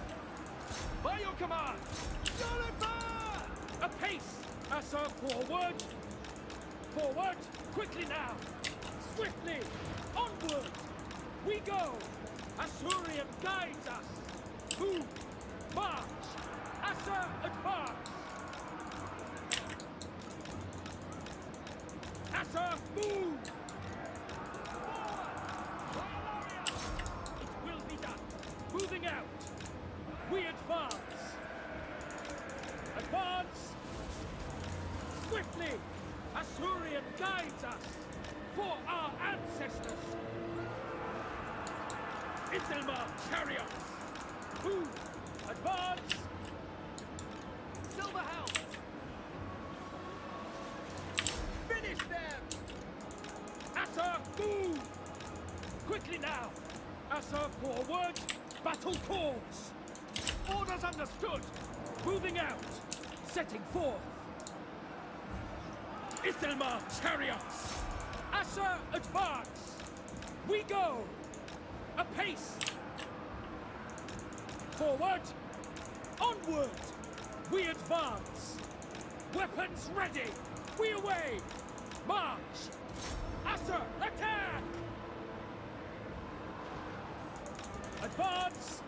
By your command! Jonathan! Apace! Asa, forward! Forward! Quickly now! Swiftly! Onward! We go! Asurian guides us! Move! March! Asa, advance! Asa, move! It will be done! Moving out! We advance! Advance! Swiftly! Asurian guides us! For our ancestors! Ithelmar chariots! Move! Advance! Silver Hounds! Finish them! Asa, move! Quickly now! Asa, forward! Battle calls! Orders understood! Moving out! Setting forth! Ithelmar chariots! Asa, advance! We go! Apace! Forward! Onward! We advance! Weapons ready! We away! March! Asa, attack! Advance!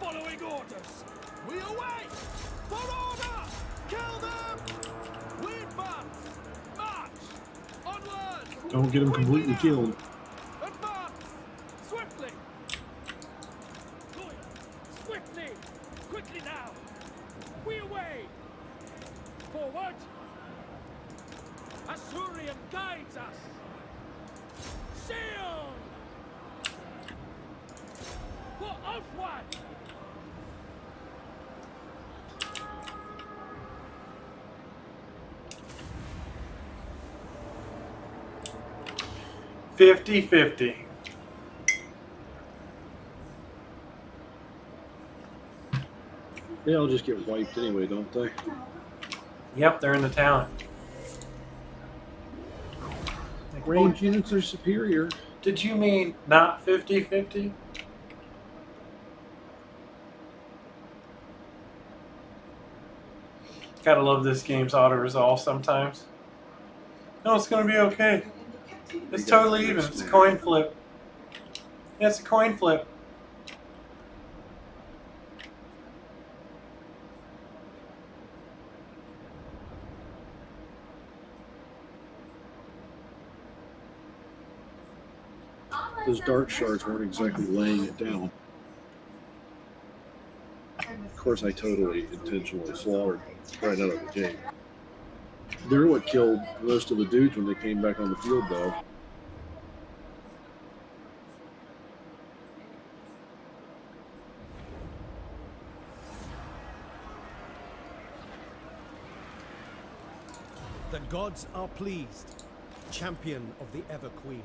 Following orders! We away! For order! Kill them! We advance! March! Onward! Don't get him completely killed. Advance! Swiftly! Loyal! Swiftly! Quickly now! We away! Forward! Asurian guides us! Sail! For Ulfwan! $50-50. They all just get wiped anyway, don't they? Yep, they're in the town. Range units are superior. Did you mean not 50-50? Gotta love this game's auto-resolve sometimes. No, it's gonna be okay. It's totally even. It's a coin flip. Yeah, it's a coin flip. Those dark shards weren't exactly laying it down. Of course, I totally intentionally slaughtered them right out of the gate. They're what killed most of the dudes when they came back on the field, though. The gods are pleased. Champion of the Ever Queen.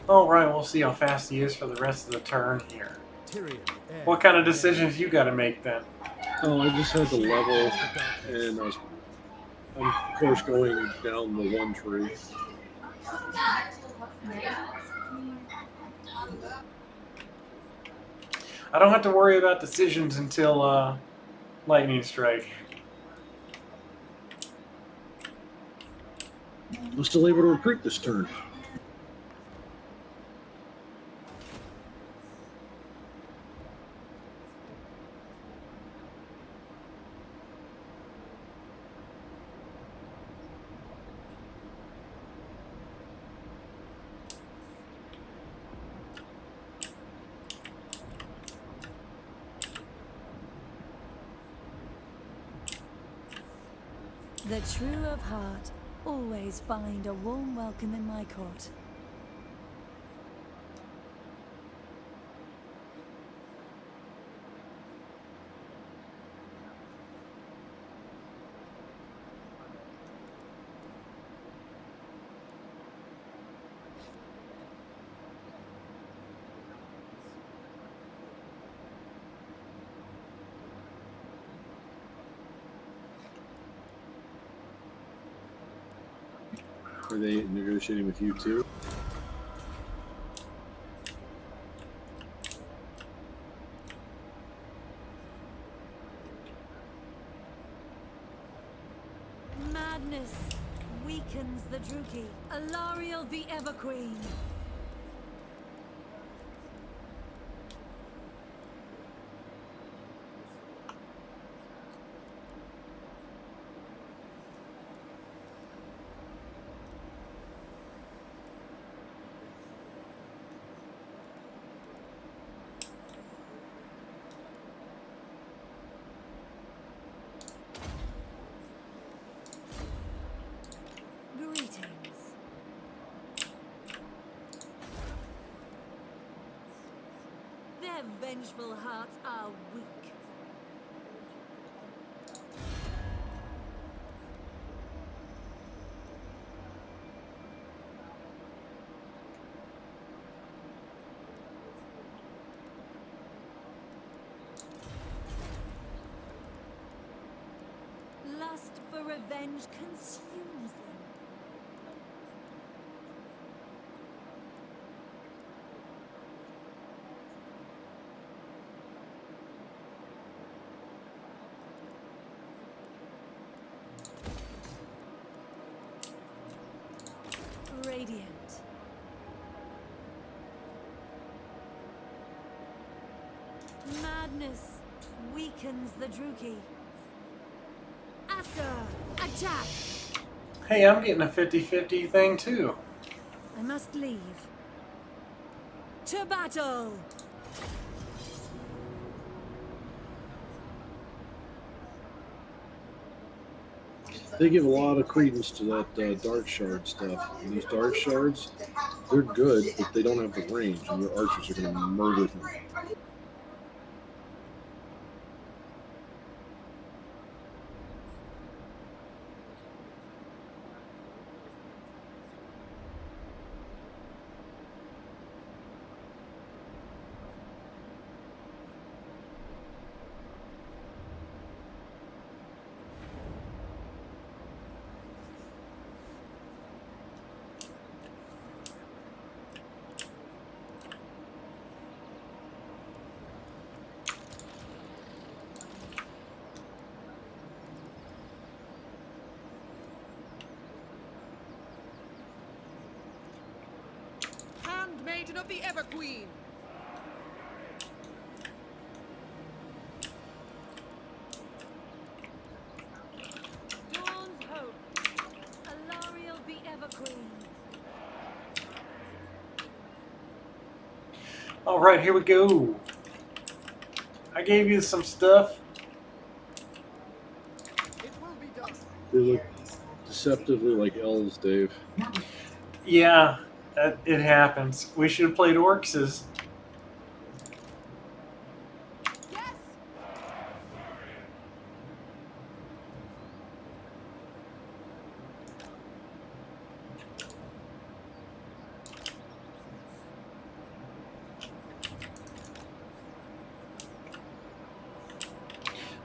All right, we'll see how fast he is for the rest of the turn here. Tyrion, heir What kind of to the decisions you got to make then? Oh, I just had to level, and I was I'm of course going down the one tree. I don't have to worry about decisions until lightning strike. I'm still able to recruit this turn. The true of heart always find a warm welcome in my court. Are they negotiating with you too? Madness weakens the Druki. Alariel the Everqueen. Greetings. Their vengeful hearts are weak. Lust for revenge consumes them. Radiant. Madness weakens the Druki. Asur, attack! Hey, I'm getting a 50-50 thing too. I must leave. To battle! They give a lot of credence to that dark shard stuff. And these dark shards, they're good, but they don't have the range, and your archers are going to murder them. Handmaiden of the Everqueen. Dawn's hope. Alariel the Everqueen. All right, here we go. I gave you some stuff. It will be done. They look deceptively like elves, Dave. Yeah, it happens. We should have played Orcs. Yes!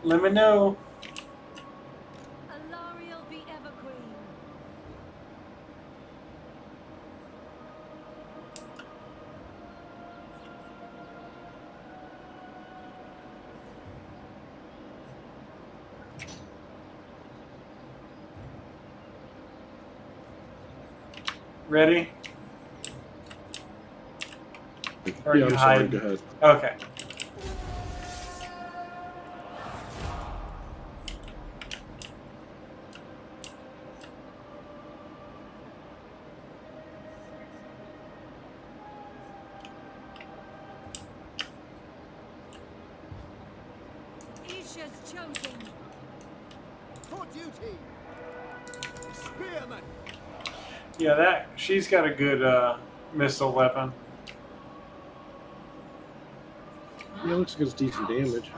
Let me know. Alariel the Everqueen. Ready? Or Yeah, you I'm sorry. hide? Go ahead. Okay. Isha's chosen. For duty! Spearman! Yeah, she's got a good missile weapon. Yeah, it looks like it's decent damage.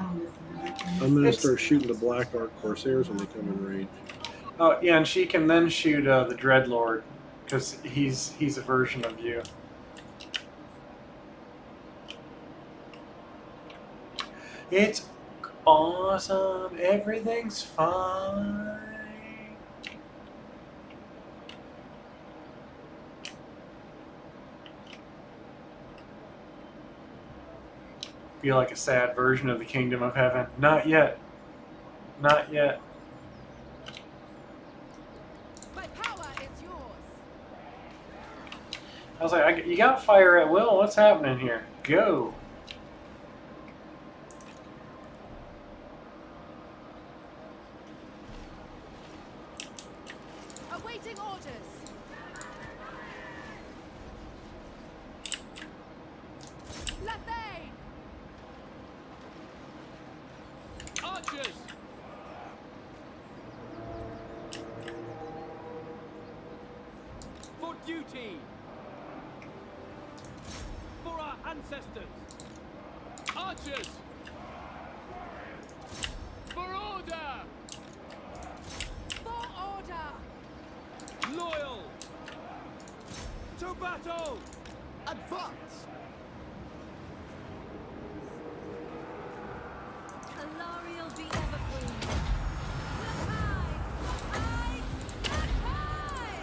I'm gonna start shooting the Black Ark Corsairs when they come in range. Oh yeah, and she can then shoot the Dreadlord because he's a version of you. It's awesome. Everything's fine. Feel like a sad version of the Kingdom of Heaven. Not yet. Not yet. My power is yours. I was like, you got fire at will. What's happening here? Go. Awaiting orders. Lathane! Archers! For duty! For our ancestors! Archers! For order! For order! Loyal! To battle! Advance! Alariel be ever queen. Look high! Look high! Look high!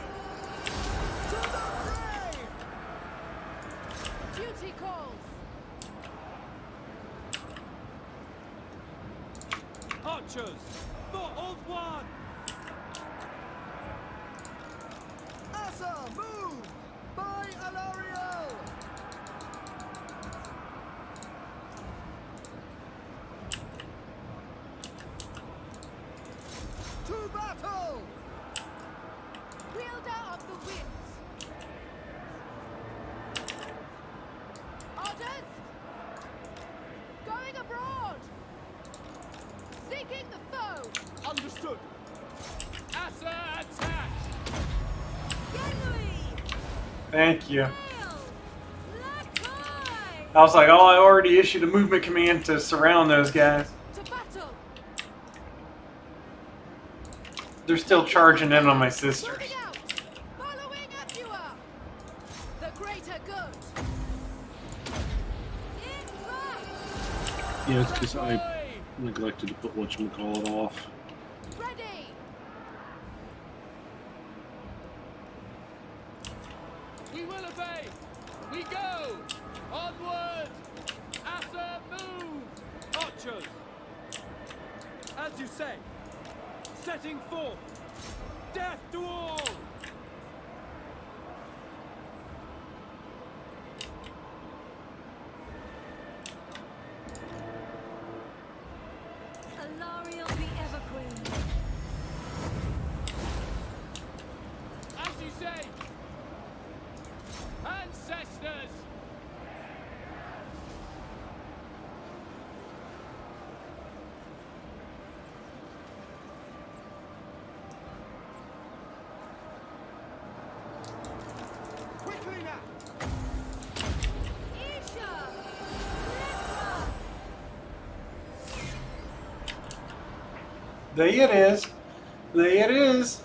To the fray! Duty calls. Archers! For Old One! Asa, move! By Alariel! To battle! Wielder of the winds. Orders? Going abroad. Seeking the foe. Understood! Asa, attack! Genui! Thank you. Hail! Look high! I was like, oh, I already issued a movement command to surround those guys. To battle. They're still charging in on my sisters. Moving out. Following as you are. The greater good. In front. Yeah, it's because I neglected to put whatchamacallit off. Ready. We will obey! We go! Onward! Asa, move! Archers! As you say, setting forth! Death to all! Alariel be ever queen. As you say! Ancestors! Quickly now! Isha! Litra! There it is. There it is.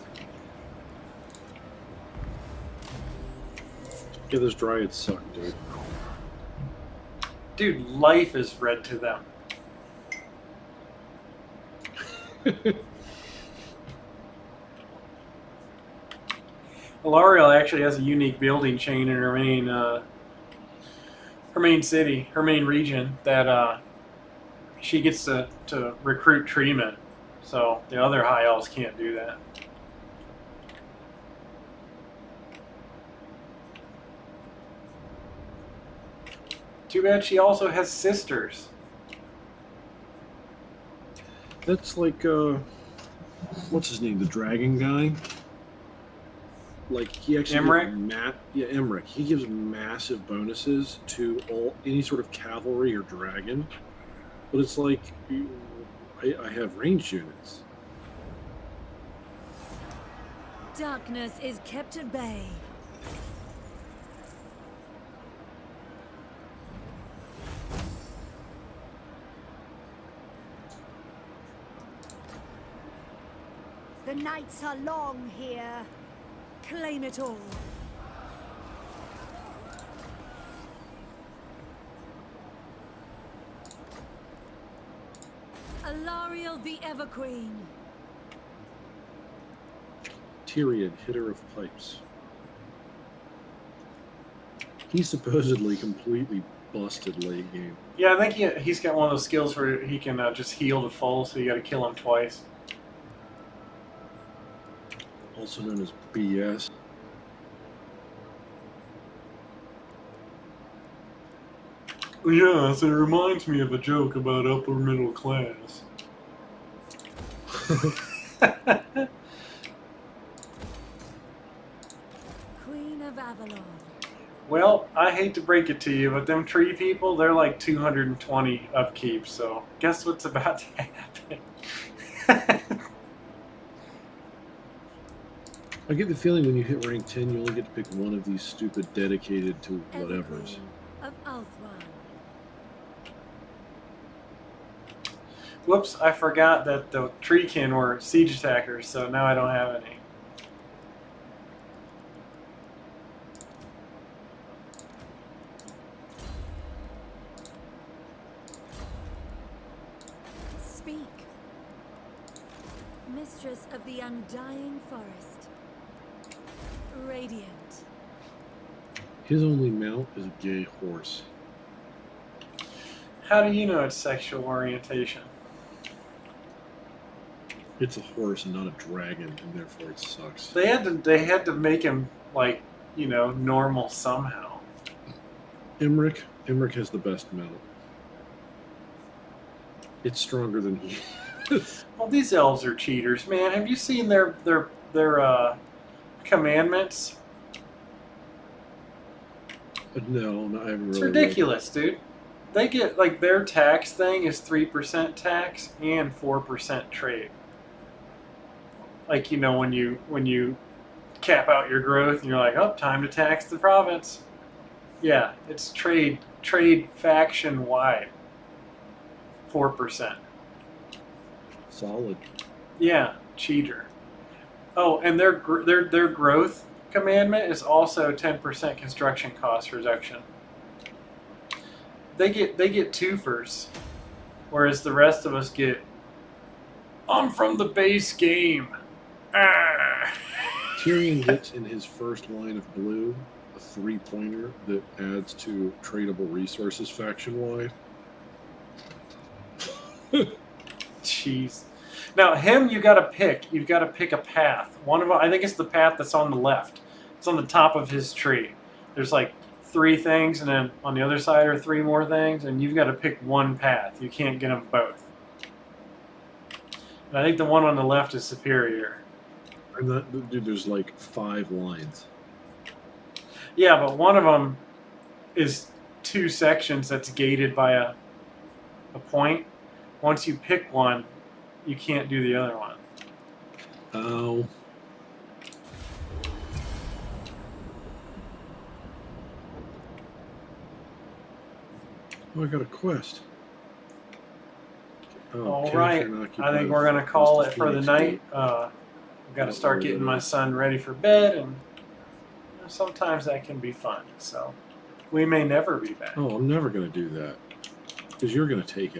Yeah, those dryads suck, dude. Dude, life is read to them. Alariel actually has a unique building chain in her main city, her main region, that she gets to recruit treatment. So the other high elves can't do that. Too bad she also has sisters. That's like, what's his name? The dragon guy? Like, he actually Emmerich? gives Emmerich. He gives massive bonuses to any sort of cavalry or dragon. But it's like, I have ranged units. Darkness is kept at bay. The nights are long here. Claim it all. Alariel the Everqueen. Tyrion, hitter of pipes. He's supposedly completely busted late game. Yeah, I think he's got one of those skills where he can just heal to full, so you got to kill him twice. Also known as BS. Yes, it reminds me of a joke about upper middle class. Queen of Avalon. Well, I hate to break it to you, but them tree people, they're like 220 upkeep, so guess what's about to happen? I get the feeling when you hit rank 10, you only get to pick one of these stupid dedicated to whatevers. Everqueen of Althwan. Whoops, I forgot that the treekin were siege attackers, so now I don't have any. Speak. Mistress of the undying forest. Radiant. His only mount is a gay horse. How do you know it's sexual orientation? It's a horse and not a dragon, and therefore it sucks. They had to make him, like, you know, normal somehow. Emmerich has the best mount. It's stronger than he is. Well, these elves are cheaters, man. Have you seen their commandments? No, I haven't really. It's ridiculous, dude. They get, like, their tax thing is 3% tax and 4% trade. Like, you know, when you cap out your growth and you're like, oh, time to tax the province. Yeah, it's trade faction wide. 4%. Solid. Yeah, cheater. Oh, and their growth commandment is also 10% construction cost reduction. They get twofers, whereas the rest of us get, I'm from the base game. Ah. Tyrion gets in his first line of blue a 3-pointer that adds to tradable resources faction-wide. Jeez. Now him, you got to pick. You've got to pick a path. One of them, I think it's the path that's on the left. It's on the top of his tree. There's like 3 things, and then on the other side are 3 more things, and you've got to pick one path. You can't get them both. And I think the one on the left is superior. Dude, there's like 5 lines. Yeah, but one of them is 2 sections that's gated by a point. Once you pick one, you can't do the other one. Oh. Oh, I got a quest. Oh, All right. I think we're going to call it for the night. I've got to start getting my son ready for bed, and sometimes that can be fun. So we may never be back. Oh, I'm never going to do that. Because you're going to take it.